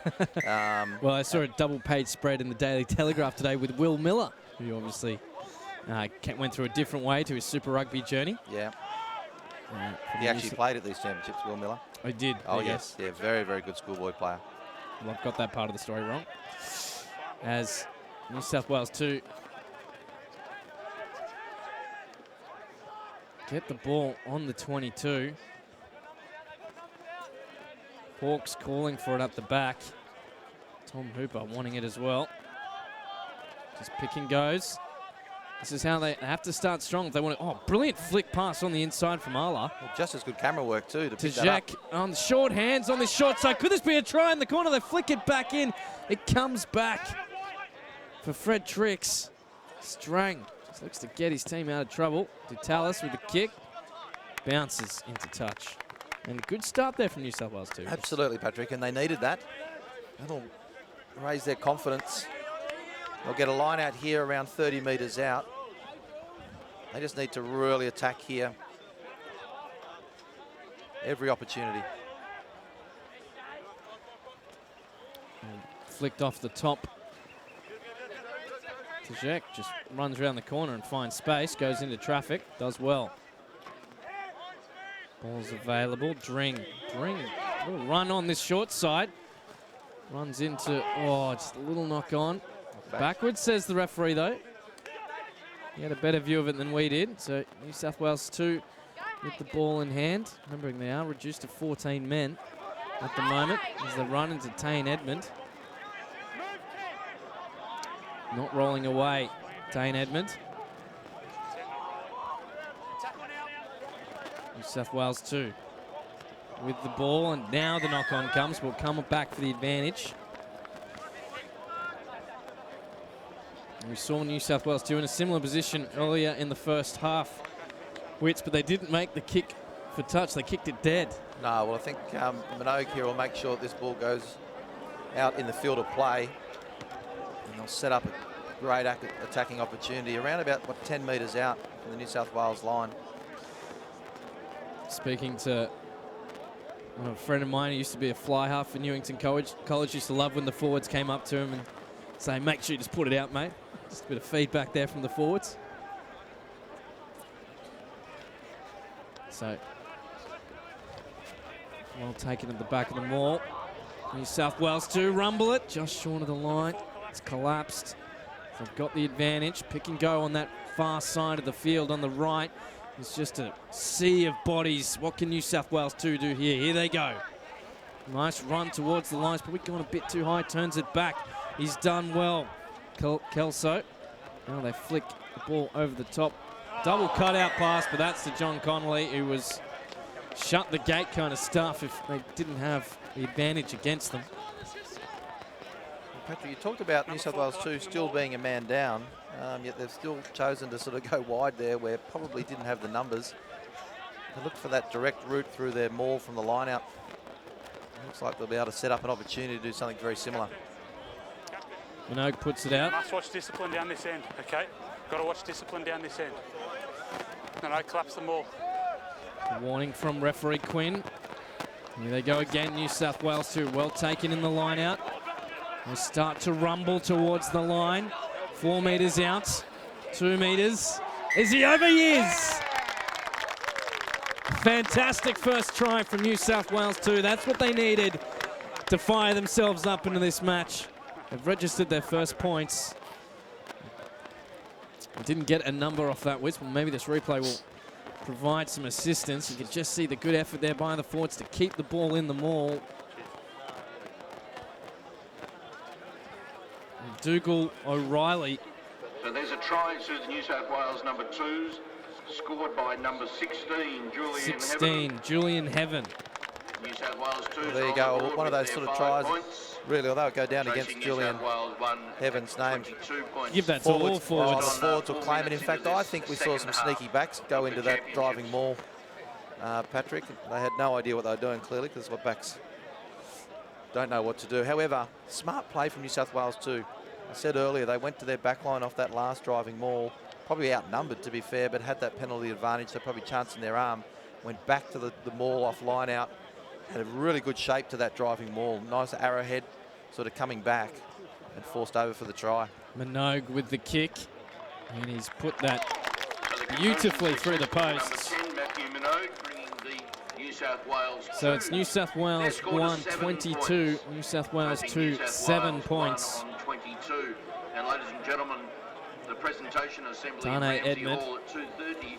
[SPEAKER 2] Well, I saw a double-page spread in the Daily Telegraph today with Will Miller, who obviously went through a different way to his Super Rugby journey.
[SPEAKER 1] Yeah. He actually played at these championships, Will Miller.
[SPEAKER 2] I did.
[SPEAKER 1] Oh, yes. Yeah, very, very good schoolboy player.
[SPEAKER 2] Well, I've got that part of the story wrong. As New South Wales 2 get the ball on the 22. Hawks calling for it up the back. Tom Hooper wanting it as well. Just pick and goes. This is how they have to start strong if they want to. Oh, brilliant flick pass on the inside from Ala.
[SPEAKER 1] Well, just as good camera work too to pick that
[SPEAKER 2] Jack
[SPEAKER 1] up.
[SPEAKER 2] on the short hands on the short side. Could this be a try in the corner? They flick it back in. It comes back for Fred Trix. Strang just looks to get his team out of trouble. Dutalis with the kick. Bounces into touch. And a good start there from New South Wales too.
[SPEAKER 1] Absolutely, Patrick, and they needed that. That'll raise their confidence. They'll get a line out here around 30 metres out. They just need to really attack here. Every opportunity.
[SPEAKER 2] And flicked off the top. Tajek just runs around the corner and finds space, goes into traffic, does well. Ball's available. Dring. Little run on this short side. Runs into, just a little knock on. Backwards, says the referee, though. He had a better view of it than we did. So New South Wales 2 with the ball in hand. Remembering they are reduced to 14 men at the moment as they run into Tane Edmund. Not rolling away, Tane Edmund. New South Wales 2 with the ball, and now the knock-on comes. We'll come back for the advantage. We saw New South Wales 2 in a similar position earlier in the first half, but they didn't make the kick for touch. They kicked it dead.
[SPEAKER 1] No, well, I think Minogue here will make sure that this ball goes out in the field of play, and they'll set up a great attacking opportunity around about, 10 metres out from the New South Wales line.
[SPEAKER 2] Speaking to a friend of mine who used to be a fly half for Newington College, used to love when the forwards came up to him and say, make sure you just put it out, mate. Just a bit of feedback there from the forwards. So, well taken at the back of the maul. New South Wales 2 rumble it, just short of the line. It's collapsed. They've got the advantage. Pick and go on that far side of the field on the right. It's just a sea of bodies. What can New South Wales 2 do here? Here they go. Nice run towards the lines, but we've gone a bit too high, turns it back. He's done well, Kelso. Now they flick the ball over the top. Double cutout pass, but that's to John Connolly, who was shut the gate kind of stuff if they didn't have the advantage against them.
[SPEAKER 1] Patrick, you talked about New South Wales 2 still being a man down, yet they've still chosen to sort of go wide there where probably didn't have the numbers. They looked for that direct route through their maul from the line out. Looks like they'll be able to set up an opportunity to do something very similar.
[SPEAKER 2] Minogue puts it out.
[SPEAKER 3] Must watch discipline down this end, okay? Got to watch discipline down this end. No, collapse them all.
[SPEAKER 2] Warning from referee Quinn. Here they go again, New South Wales 2. Well taken in the line out. They start to rumble towards the line. 4 metres out. 2 metres. Is he over? He is! Fantastic first try from New South Wales 2. That's what they needed to fire themselves up into this match. They've registered their first points. Didn't get a number off that whistle. Maybe this replay will provide some assistance. You can just see the good effort there by the forwards to keep the ball in the maul. Dougal O'Reilly
[SPEAKER 4] So there's a try to the New South Wales number 2s, scored by number 16,
[SPEAKER 2] Julian Heaven.
[SPEAKER 4] New South Wales 2s.
[SPEAKER 1] Well, there you go. One of those sort of tries. Really, although it go down against Julian Heaven's name.
[SPEAKER 2] Give that to all forwards.
[SPEAKER 1] The forwards will claim it. In fact, I think we saw some sneaky backs go into that driving maul, Patrick. They had no idea what they were doing, clearly, because the backs don't know what to do. However, smart play from New South Wales too. I said earlier, they went to their back line off that last driving maul. Probably outnumbered, to be fair, but had that penalty advantage, so probably chancing their arm. Went back to the maul off line out. Had a really good shape to that driving maul. Nice arrowhead sort of coming back and forced over for the try.
[SPEAKER 2] Minogue with the kick, and he's put that beautifully through the posts. So it's New South Wales 1, 22, New South Wales 2, 7 points.
[SPEAKER 4] And ladies and gentlemen, the presentation assembly
[SPEAKER 2] Tane Edmund.
[SPEAKER 4] at 2:30.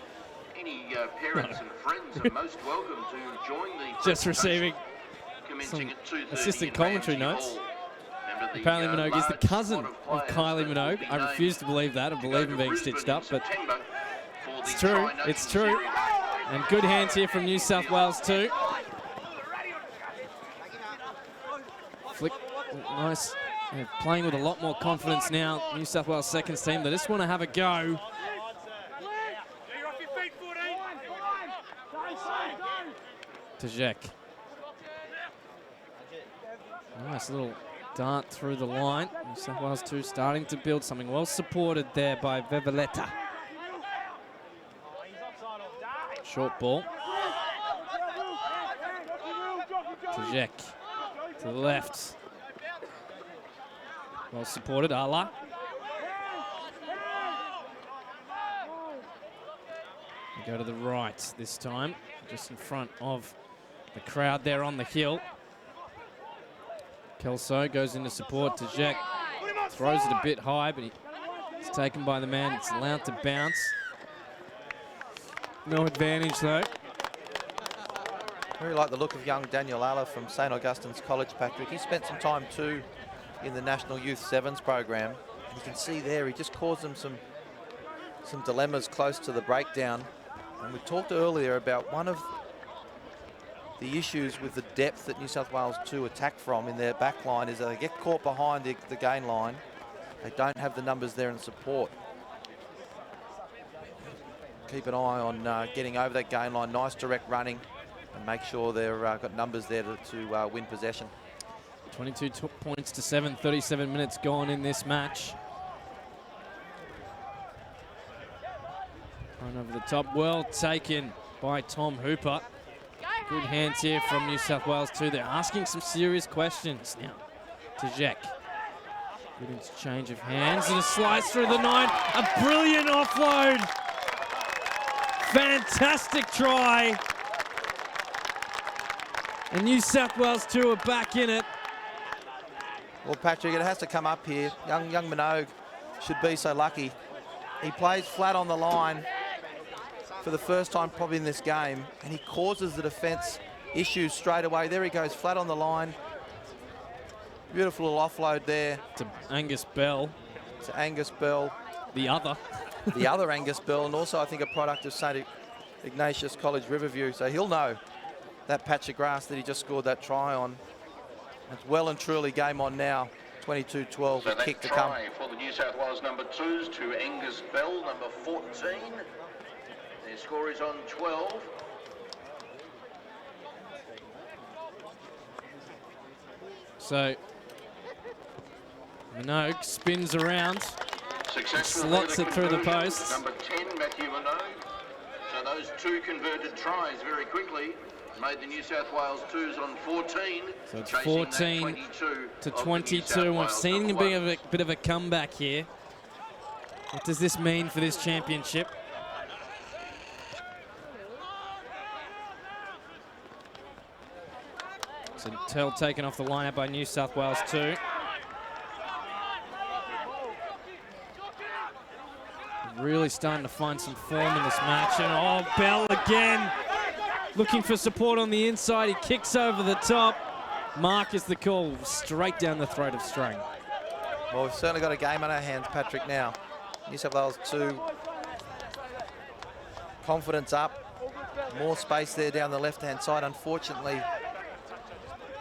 [SPEAKER 4] Any parents and friends are most welcome to join the
[SPEAKER 2] Just receiving
[SPEAKER 4] commencing at 2:30
[SPEAKER 2] assistant
[SPEAKER 4] in
[SPEAKER 2] commentary
[SPEAKER 4] Ramsey
[SPEAKER 2] notes.
[SPEAKER 4] Hall. Remember,
[SPEAKER 2] Apparently Minogue is the
[SPEAKER 4] large
[SPEAKER 2] cousin
[SPEAKER 4] squad
[SPEAKER 2] of
[SPEAKER 4] players
[SPEAKER 2] Kylie
[SPEAKER 4] that will
[SPEAKER 2] Minogue.
[SPEAKER 4] be
[SPEAKER 2] I
[SPEAKER 4] named
[SPEAKER 2] refuse to believe that. I
[SPEAKER 4] to
[SPEAKER 2] believe
[SPEAKER 4] go
[SPEAKER 2] him
[SPEAKER 4] to
[SPEAKER 2] being
[SPEAKER 4] Brisbane
[SPEAKER 2] stitched
[SPEAKER 4] in
[SPEAKER 2] up, but
[SPEAKER 4] September for the
[SPEAKER 2] it's true.
[SPEAKER 4] Tri-Nation
[SPEAKER 2] It's true.
[SPEAKER 4] Series.
[SPEAKER 2] And good hands here from New South Wales too. Flick, nice. Yeah, playing with a lot more confidence now. New South Wales seconds team. They just want to have a go. Tajek. Nice little dart through the line. New South Wales 2 starting to build something. Well supported there by Veveleta. Short ball. Tajek to the left. Well supported, Ala. We go to the right this time, just in front of the crowd there on the hill. Kelso goes into support. Tajek throws it a bit high, but it's taken by the man. It's allowed to bounce. No advantage though.
[SPEAKER 1] Very like the look of young Daniel Alla from St Augustine's College, Patrick. He spent some time too in the National Youth Sevens program. You can see there he just caused them some dilemmas close to the breakdown. And we talked earlier about one of the issues with the depth that New South Wales 2 attack from in their back line is that they get caught behind the gain line. They don't have the numbers there in support. Keep an eye on getting over that gain line. Nice direct running and make sure they've got numbers there to win possession.
[SPEAKER 2] 22 points to 7, 37 minutes gone in this match. Run over the top, well taken by Tom Hooper. Good hands here from New South Wales too. They're asking some serious questions now. Tajek. Good exchange of hands and a slice through the 9. A brilliant offload. Fantastic try. And New South Wales 2 are back in it.
[SPEAKER 1] Well, Patrick, it has to come up here. Young Minogue should be so lucky. He plays flat on the line for the first time probably in this game, and he causes the defence issues straight away. There he goes, flat on the line. Beautiful little offload there.
[SPEAKER 2] To Angus Bell.
[SPEAKER 1] To Angus Bell.
[SPEAKER 2] The other.
[SPEAKER 1] The other Angus Bell, and also I think a product of St Ignatius College Riverview, so he'll know that patch of grass that he just scored that try on. It's well and truly game on now. 22-12
[SPEAKER 4] So
[SPEAKER 1] with kick to come.
[SPEAKER 4] For the New South Wales number 2s to Angus Bell, number 14. Their score is on 12.
[SPEAKER 2] So Minogue spins around, slots it through the posts.
[SPEAKER 4] Number 10, Matthew Minogue. So those 2 converted tries very quickly made the New South Wales 2s on 14.
[SPEAKER 2] So it's 14 to 22. We've seen a bit of a comeback here. What does this mean for this championship? So Tell taken off the lineup by New South Wales 2. Really starting to find some form in this match. And oh, Bell again. Looking for support on the inside. He kicks over the top. Mark is the call. Straight down the throat of Strang.
[SPEAKER 1] Well, we've certainly got a game on our hands, Patrick, now. New South Wales 2. Confidence up. More space there down the left-hand side. Unfortunately,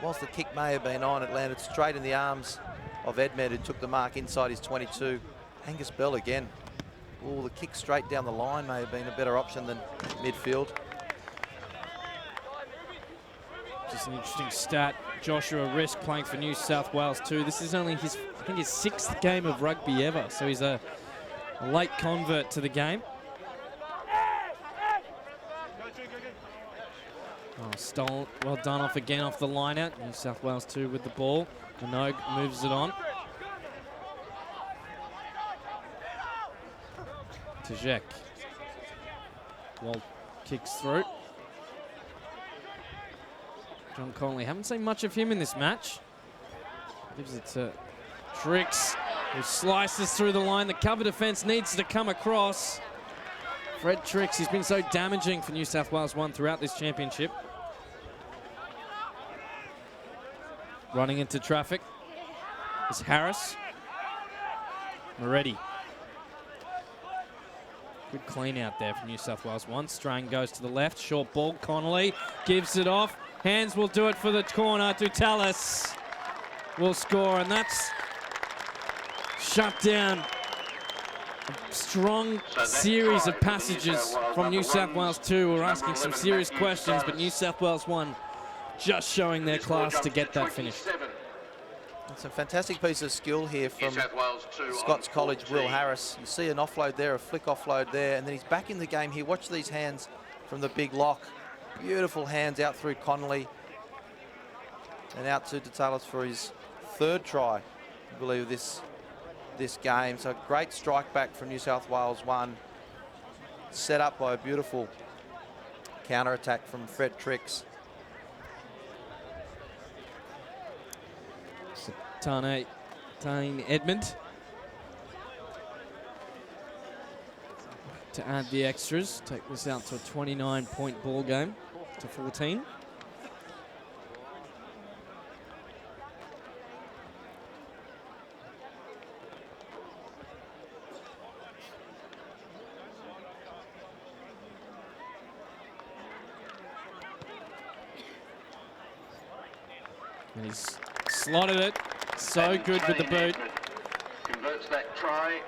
[SPEAKER 1] whilst the kick may have been on, it landed straight in the arms of Edmed, who took the mark inside his 22. Angus Bell again. Oh, the kick straight down the line may have been a better option than midfield.
[SPEAKER 2] Just an interesting stat. Joshua Risk playing for New South Wales 2. This is only his, I think, his 6th game of rugby ever. So he's a late convert to the game. Oh, stolen. Well done off again off the line out. New South Wales 2 with the ball. Minogue moves it on. Tajek. Walt kicks through. John Connolly. Haven't seen much of him in this match. Gives it to Trix, who slices through the line. The cover defence needs to come across. Fred Trix, he's been so damaging for New South Wales 1 throughout this championship. Running into traffic is Harris. Moretti. Good clean out there for New South Wales 1. Strain goes to the left. Short ball. Connolly gives it off. Hands will do it for the corner. Dutalis will score, and that's shut down. A strong series of passages from New South Wales 2. We're asking some serious questions, but New South Wales 1 just showing their class to get that finished.
[SPEAKER 1] It's a fantastic piece of skill here from Scots College Will Harris. You see an offload there, a flick offload there, and then he's back in the game here. Watch these hands from the big lock. Beautiful hands out through Connolly and out to Dutalis for his 3rd try, I believe, this game. So great strike back from New South Wales 1, set up by a beautiful counter attack from Fred Trix.
[SPEAKER 2] Tane Edmund to add the extras, take this out to a 29-point ball game to 14. And he's slotted it. So good with the boot.
[SPEAKER 4] Converts that try,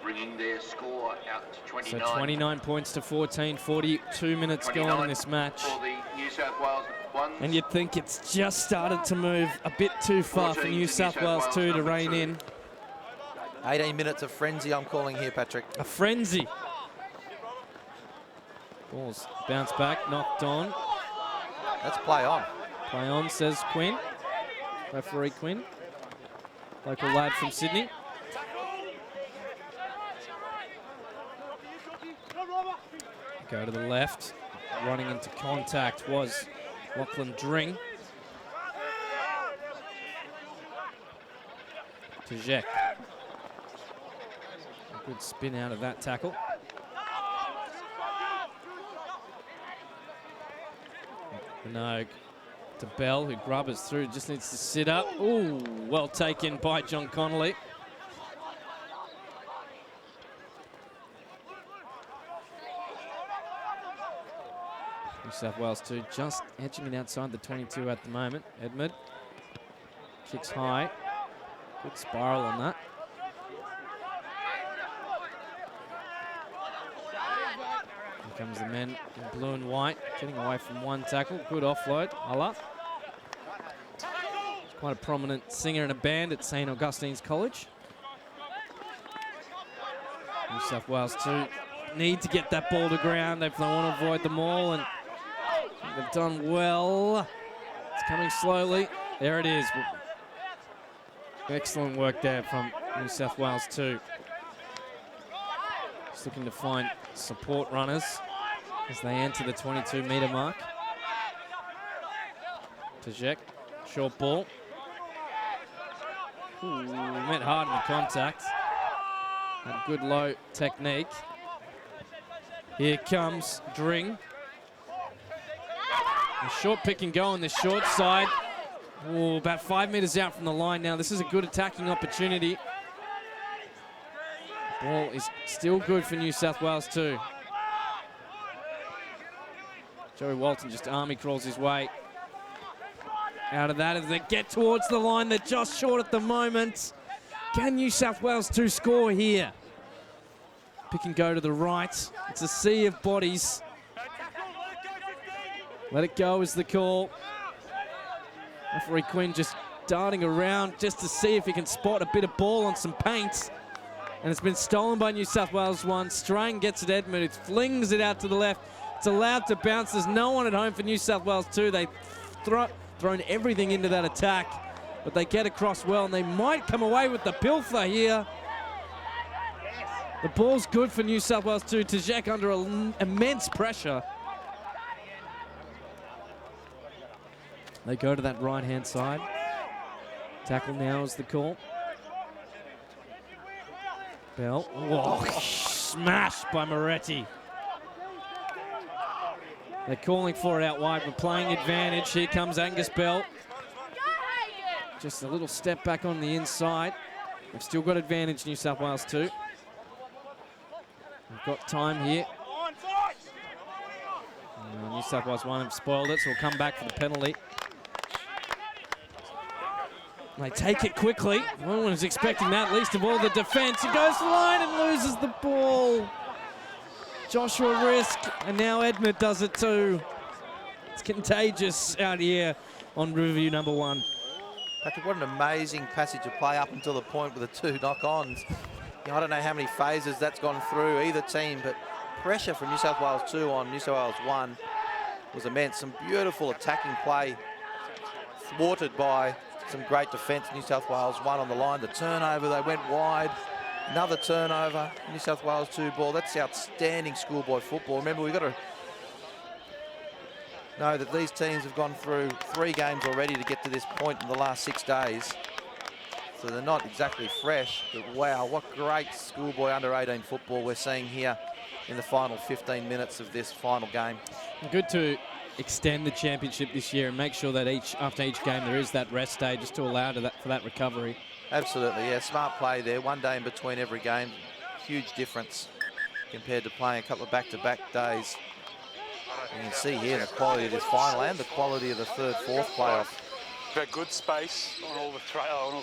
[SPEAKER 4] bringing their score out to 29.
[SPEAKER 2] So 29 points to 14, 42 minutes gone in this match.
[SPEAKER 4] For the New South Wales ones.
[SPEAKER 2] And you'd think it's just started to move a bit too far for New South Wales 2 to rein in.
[SPEAKER 1] 18 minutes of frenzy I'm calling here, Patrick.
[SPEAKER 2] A frenzy. Balls bounce back, knocked on.
[SPEAKER 1] That's play on.
[SPEAKER 2] Play on, says Quinn. Referee Quinn. Local lad from Sydney. Go to the left. Running into contact was Lachlan Dring. Tajek. A good spin out of that tackle. Minogue to Bell, who grubbers through, just needs to sit up. Ooh, well taken by John Connolly. New South Wales 2 just edging it outside the 22 at the moment. Edmund kicks high. Good spiral on that. Here comes the men in blue and white, getting away from one tackle. Good offload. Allah. Quite a prominent singer in a band at St. Augustine's College. New South Wales 2 need to get that ball to ground if they want to avoid the maul, and they've done well. It's coming slowly. There it is. Excellent work there from New South Wales 2. Just looking to find support runners as they enter the 22-metre mark. Tajek, short ball. Ooh, met hard in the contact. Had good low technique. Here comes Dring. A short pick and go on the short side. Ooh, about 5 metres out from the line now. This is a good attacking opportunity. Ball is still good for New South Wales too. Joey Walton just army crawls his way out of that as they get towards the line. They're just short at the moment. Can New South Wales 2 score here? Pick and go to the right. It's a sea of bodies. Let it go is the call. Referee Quinn just darting around just to see if he can spot a bit of ball on some paint. And it's been stolen by New South Wales 1. Strang gets it, Edmund. It flings it out to the left. It's allowed to bounce. There's no one at home for New South Wales 2. They've thrown everything into that attack, but they get across well, and they might come away with the pilfer here. The ball's good for New South Wales 2. Tajek under immense pressure. They go to that right-hand side. Tackle now is the call. Bell. Oh, smashed by Moretti. They're calling for it out wide. We're playing advantage. Here comes Angus Bell. Just a little step back on the inside. They've still got advantage, New South Wales 2. We've got time here. New South Wales 1 have spoiled it, so we'll come back for the penalty. They take it quickly. No one was expecting that, least of all the defence. He goes to the line and loses the ball. Joshua Risk, and now Edmund does it too. It's contagious out here on review number 1.
[SPEAKER 1] Patrick, what an amazing passage of play up until the point with the 2 knock-ons. I don't know how many phases that's gone through either team, but pressure from New South Wales 2 on New South Wales 1 was immense. Some beautiful attacking play thwarted by some great defence. New South Wales 1 on the line. The turnover, they went wide. Another turnover, New South Wales 2 ball. That's outstanding schoolboy football. Remember, we've got to know that these teams have gone through 3 games already to get to this point in the last 6 days. So they're not exactly fresh, but wow, what great schoolboy under-18 football we're seeing here in the final 15 minutes of this final game.
[SPEAKER 2] Good to extend the championship this year and make sure that after each game there is that rest day just to allow for that recovery.
[SPEAKER 1] Absolutely, yeah, smart play there. 1 day in between every game, huge difference compared to playing a couple of back-to-back days. You can see here the quality of this final and the quality of the 3rd, 4th playoff.
[SPEAKER 3] We've had good space on all the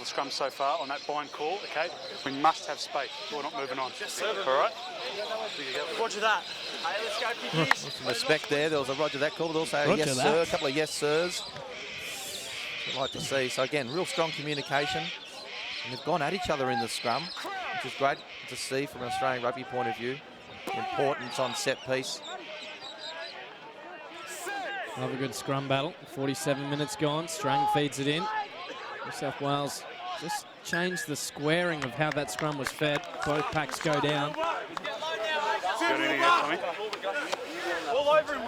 [SPEAKER 3] scrums so far on that bind call, okay? We must have space. We're not moving on. Yes, sir. All right?
[SPEAKER 5] Roger that. Hey, let's go, kickies.
[SPEAKER 1] Some respect there. There was a roger that call, but also a yes, sir. A couple of yes, sirs. I'd like to see. So, again, real strong communication. And they've gone at each other in the scrum, which is great to see from an Australian rugby point of view. The importance on set piece.
[SPEAKER 2] Another good scrum battle. 47 minutes gone. Strang feeds it in. New South Wales just changed the squaring of how that scrum was fed. Both packs go down.
[SPEAKER 3] Got anything else for me?
[SPEAKER 5] All over him,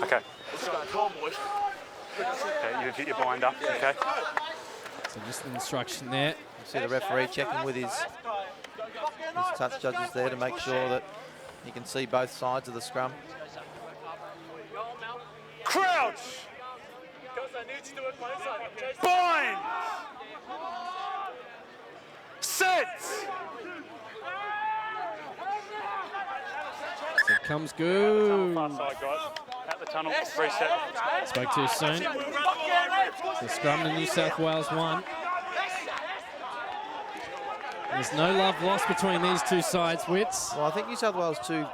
[SPEAKER 3] Okay.
[SPEAKER 5] Let's go. Come on, boys.
[SPEAKER 3] Okay, you've hit your bind up, okay?
[SPEAKER 2] So just an instruction there.
[SPEAKER 1] You see the referee checking with his touch judges there to make sure that you can see both sides of the scrum.
[SPEAKER 3] Crouch! Bind! Set!
[SPEAKER 2] So it comes good.
[SPEAKER 3] Far side, guys. Out the tunnel, reset.
[SPEAKER 2] Spoke too soon. So scrum to New South Wales 1. There's no love lost between these two sides, Wits.
[SPEAKER 1] Well, I think New South Wales 2, you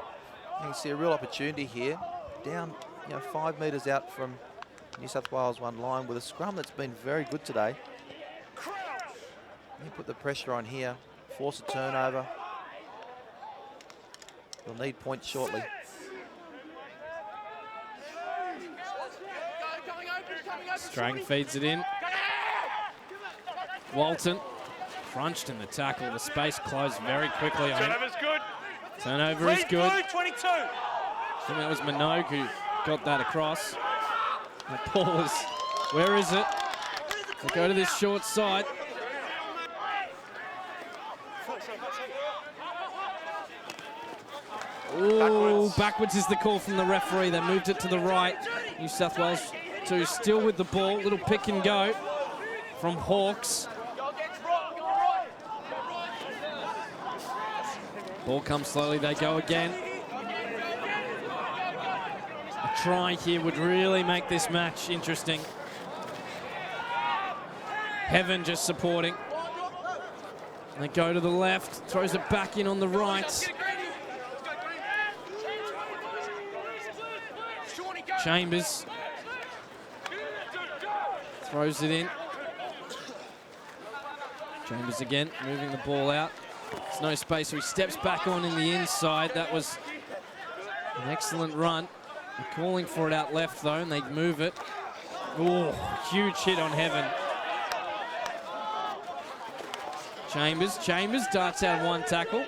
[SPEAKER 1] can see a real opportunity here. Down, 5 metres out from New South Wales 1 line with a scrum that's been very good today. You put the pressure on here, force a turnover. You'll need points shortly.
[SPEAKER 2] Strang feeds it in. Walton crunched in the tackle. The space closed very quickly on him.
[SPEAKER 3] Turnover's good.
[SPEAKER 2] Turnover is good.
[SPEAKER 3] 22.
[SPEAKER 2] I think that was Minogue who got that across. The ball is, where is it? They go to this short side. Ooh, backwards is the call from the referee. They moved it to the right. New South Wales 2 still with the ball. Little pick and go from Hawks. Ball comes slowly, they go again. A try here would really make this match interesting. Heaven just supporting. They go to the left, throws it back in on the right. Chambers throws it in. Chambers again, moving the ball out. There's no space, so he steps back on in the inside. That was an excellent run. They're calling for it out left though, and they move it. Oh, huge hit on Heaven. Chambers darts out one tackle.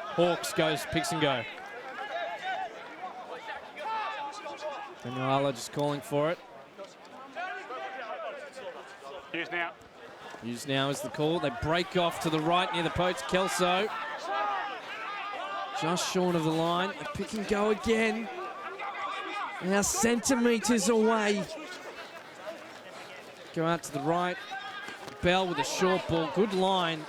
[SPEAKER 2] Hawks goes, picks and go. Daniela just calling for it. Use now is the call. They break off to the right near the post. Kelso. Just short of the line. They pick and go again. Now centimetres away. Go out to the right. Bell with a short ball. Good line.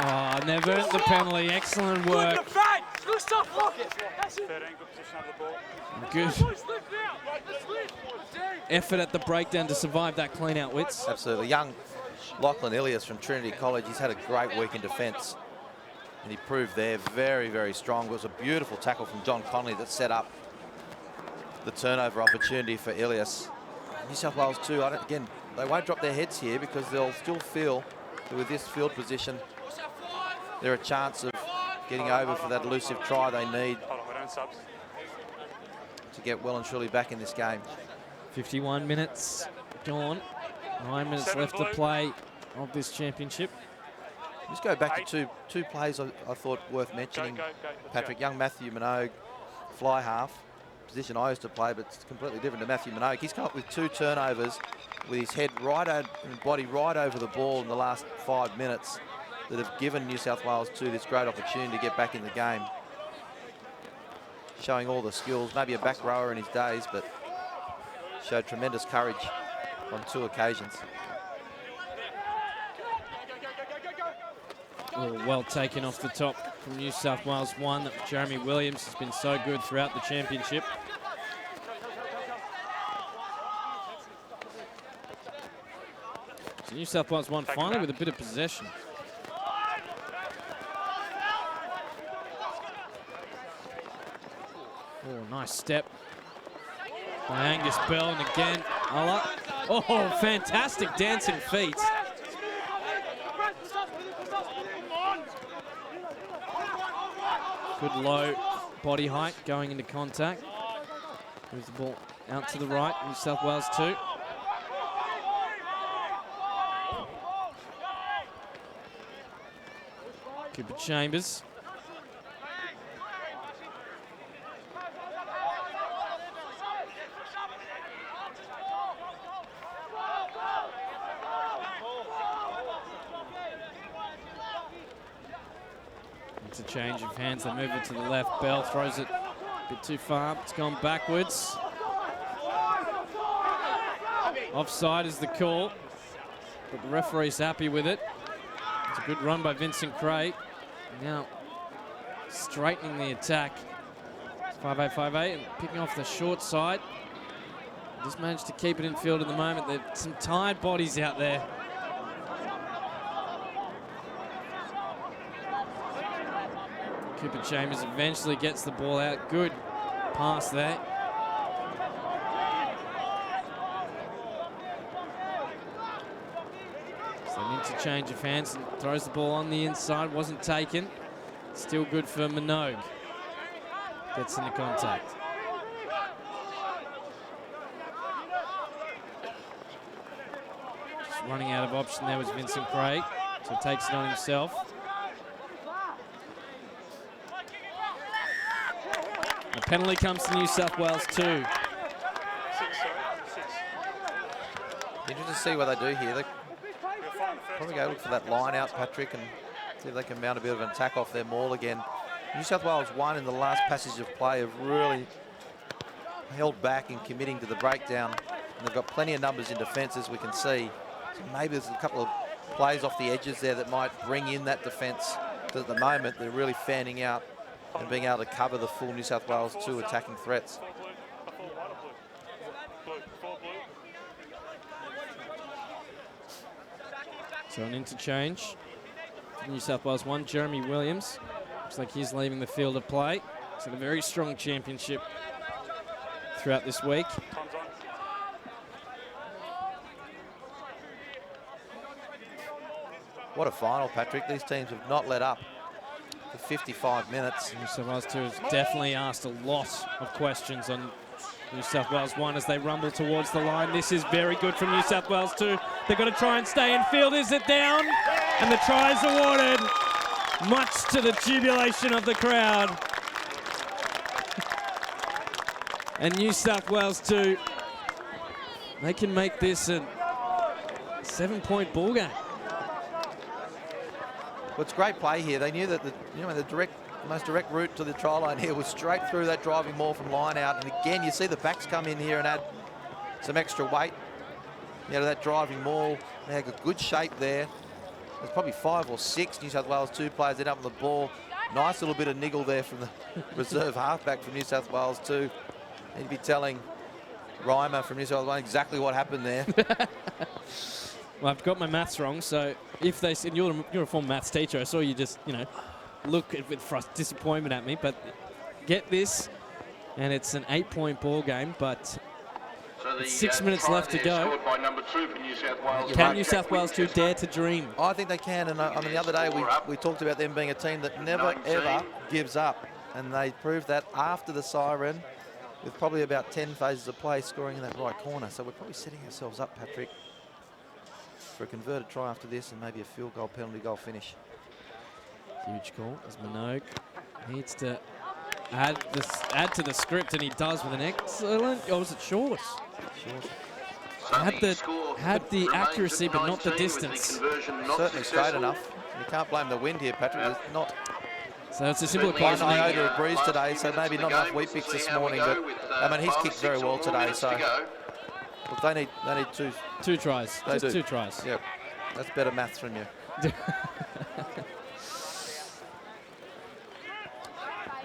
[SPEAKER 2] Oh, and they've earned the penalty. Excellent work. Good effort at the breakdown to survive that clean out, Wits.
[SPEAKER 1] Absolutely. Young Lachlan Ilias from Trinity College. He's had a great week in defence. And he proved there very, very strong. It was a beautiful tackle from John Connolly that set up the turnover opportunity for Ilias. New South Wales too, again, they won't drop their heads here because they'll still feel that with this field position, they're a chance of getting over for that elusive try they need to get well and truly back in this game.
[SPEAKER 2] 51 minutes gone. 9 minutes left to play of this championship.
[SPEAKER 1] Just go back to two plays I thought worth mentioning. Patrick, young Matthew Minogue, fly half. Position I used to play, but it's completely different to Matthew Minogue. He's come up with 2 turnovers with his head right and body right over the ball in the last 5 minutes that have given New South Wales 2 this great opportunity to get back in the game. Showing all the skills, maybe a back rower in his days, but showed tremendous courage on 2 occasions.
[SPEAKER 2] Oh, well taken off the top from New South Wales 1. Jeremy Williams has been so good throughout the championship. So New South Wales 1 finally with a bit of possession. Oh, nice step by Angus Bell, and again, oh, fantastic dancing feet. Good low body height going into contact. Moves the ball out to the right, New South Wales 2. Cooper Chambers. It's a change of hands. They move it to the left. Bell throws it a bit too far. It's gone backwards. Offside is the call, but the referee's happy with it. It's a good run by Vincent Cray. Now straightening the attack. It's 5-8, and picking off the short side. Just managed to keep it in field at the moment. There's some tired bodies out there. Cooper Chambers eventually gets the ball out. Good pass there. So an interchange of hands and throws the ball on the inside. Wasn't taken. Still good for Minogue. Gets into contact. Just running out of option there was Vincent Craig. So takes it on himself. The penalty comes to New South Wales 2.
[SPEAKER 1] Interesting to see what they do here. They probably go look for that line out, Patrick, and see if they can mount a bit of an attack off their maul again. New South Wales 1 in the last passage of play have really held back in committing to the breakdown. And they've got plenty of numbers in defence, as we can see. So maybe there's a couple of plays off the edges there that might bring in that defence. But at the moment, they're really fanning out and being able to cover the full New South Wales 2 attacking threats.
[SPEAKER 2] So an interchange. New South Wales 1, Jeremy Williams. Looks like he's leaving the field of play. It's a very strong championship throughout this week.
[SPEAKER 1] What a final, Patrick. These teams have not let up for 55 minutes.
[SPEAKER 2] New South Wales 2 has definitely asked a lot of questions on New South Wales 1 as they rumble towards the line. This is very good from New South Wales 2. They've got to try and stay in field. Is it down? And the try is awarded, much to the jubilation of the crowd. And New South Wales 2, they can make this a 7-point ball game.
[SPEAKER 1] Well, it's great play here. They knew that the most direct route to the try line here was straight through that driving maul from line out. And again, you see the backs come in here and add some extra weight, to that driving maul. They had a good shape there. There's probably 5 or 6 New South Wales 2 players that up on the ball. Nice little bit of niggle there from the reserve halfback from New South Wales 2. Need to be telling Reimer from New South Wales 1 exactly what happened there.
[SPEAKER 2] Well, I've got my maths wrong, so if they said you're a former maths teacher, I saw you just, look with disappointment at me, but get this, and it's an 8-point ball game, but so 6 minutes left to go.
[SPEAKER 4] By number 2 for New South Wales.
[SPEAKER 2] Can New South Wales 2 dare to dream?
[SPEAKER 1] I think they can, and I mean the other day we talked about them being a team that never ever gives up, and they proved that after the siren with probably about 10 phases of play scoring in that right corner. So we're probably setting ourselves up, Patrick, for a converted try after this and maybe a field goal, penalty goal finish.
[SPEAKER 2] Huge call as Minogue needs to add to the script, and he does with an excellent. Oh, was it short? Had the accuracy, but not the distance.
[SPEAKER 1] Certainly straight enough. You can't blame the wind here, Patrick. There's not.
[SPEAKER 2] So it's a simple equation.
[SPEAKER 1] One iota of breeze today, so maybe not enough wheat picks this morning. But I mean, he's kicked very well today. So look, they need
[SPEAKER 2] two tries.
[SPEAKER 1] They
[SPEAKER 2] Just
[SPEAKER 1] do.
[SPEAKER 2] 2 tries.
[SPEAKER 1] Yep, that's better maths from you.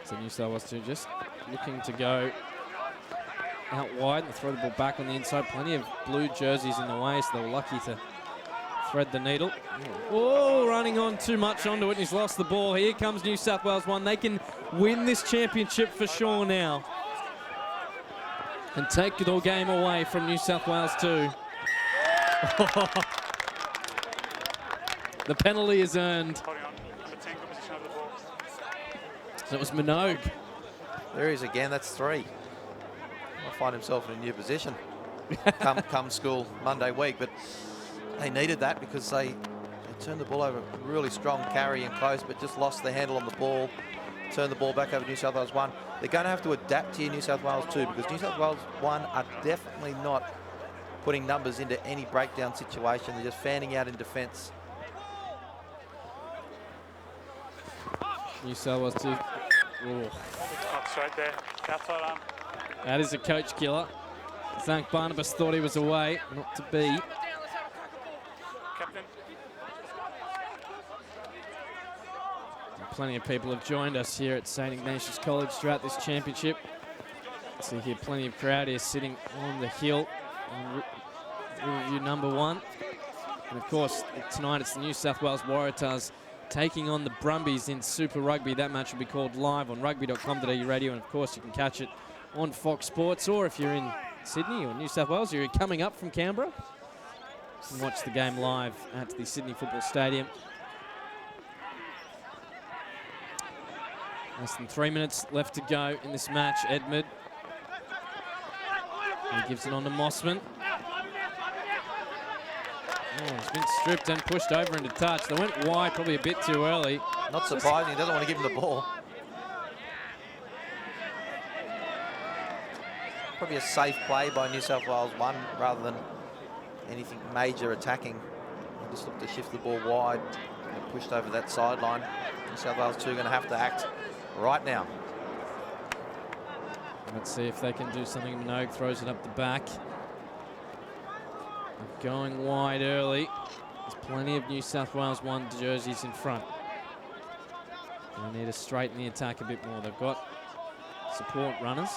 [SPEAKER 2] So New South Wales 2 just looking to go out wide and throw the ball back on the inside. Plenty of blue jerseys in the way, so they were lucky to thread the needle. Oh, running on too much onto it, and he's lost the ball. Here comes New South Wales 1. They can win this championship for sure now and take the game away from New South Wales 2. The penalty is earned. So it was Minogue.
[SPEAKER 1] There he is again. That's 3. I'll find himself in a new position come school Monday week. But they needed that because they turned the ball over. Really strong carry and close, but just lost the handle on the ball. Turned the ball back over to New South Wales 1. They're going to have to adapt here, New South Wales 2, because New South Wales 1 are definitely not putting numbers into any breakdown situation. They're just fanning out in defence.
[SPEAKER 2] New South Wales 2. Oh.
[SPEAKER 3] Straight there, outside arm.
[SPEAKER 2] That is a coach killer. Zank Barnabas thought he was away, not to be.
[SPEAKER 3] Captain.
[SPEAKER 2] Plenty of people have joined us here at St. Ignatius College throughout this championship. See here, plenty of crowd here sitting on the hill on Riverview number 1. And of course, tonight it's the New South Wales Waratahs taking on the Brumbies in Super Rugby. That match will be called live on Rugby.com.au radio, and of course you can catch it on Fox Sports, or if you're in Sydney or New South Wales, you're coming up from Canberra, you can watch the game live at the Sydney Football Stadium. Less than 3 minutes left to go in this match. Edmund. He gives it on to Mossman. Oh, he's been stripped and pushed over into touch. They went wide probably a bit too early.
[SPEAKER 1] Not surprising, he doesn't want to give him the ball. Probably a safe play by New South Wales 1 rather than anything major attacking. They just look to shift the ball wide and pushed over that sideline. New South Wales 2 going to have to act right now.
[SPEAKER 2] Let's see if they can do something. Minogue throws it up the back. Going wide early. There's plenty of New South Wales 1 jerseys in front. They need to straighten the attack a bit more. They've got support runners.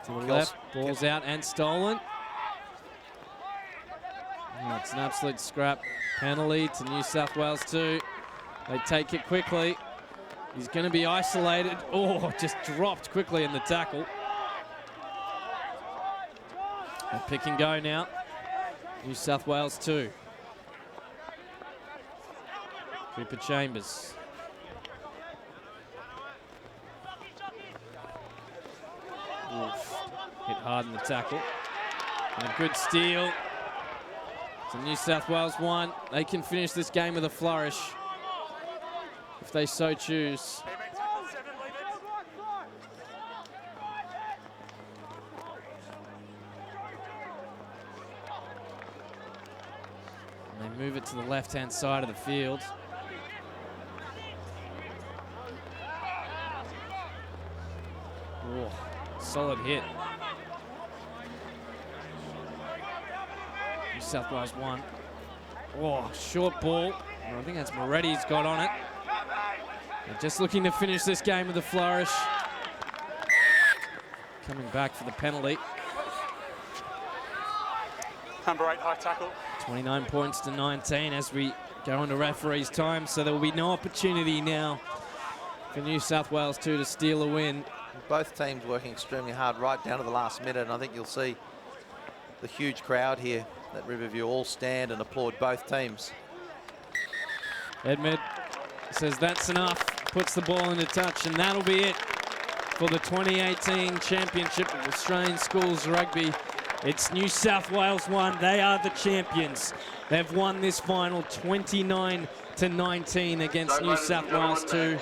[SPEAKER 2] To the left, ball's out and stolen. Oh, it's an absolute scrap. Penalty to New South Wales 2. They take it quickly. He's going to be isolated. Oh, just dropped quickly in the tackle. A pick and go now. New South Wales 2. Cooper Chambers. Oof. Hit hard in the tackle. And a good steal. So New South Wales 1. They can finish this game with a flourish if they so choose. And they move it to the left-hand side of the field. Oh, solid hit. New South Wales 1. Oh, short ball. I think that's Moretti's got on it. They're just looking to finish this game with a flourish. Coming back for the penalty.
[SPEAKER 3] Number 8, high tackle.
[SPEAKER 2] 29 points to 19 as we go into referee's time. So there will be no opportunity now for New South Wales 2 to steal a win.
[SPEAKER 1] Both teams working extremely hard right down to the last minute, and I think you'll see the huge crowd here at Riverview all stand and applaud both teams.
[SPEAKER 2] Edmed says that's enough, puts the ball into touch, and that'll be it for the 2018 Championship of Australian Schools Rugby. It's New South Wales 1. They are the champions. They've won this final 29-19 against New South Wales 2.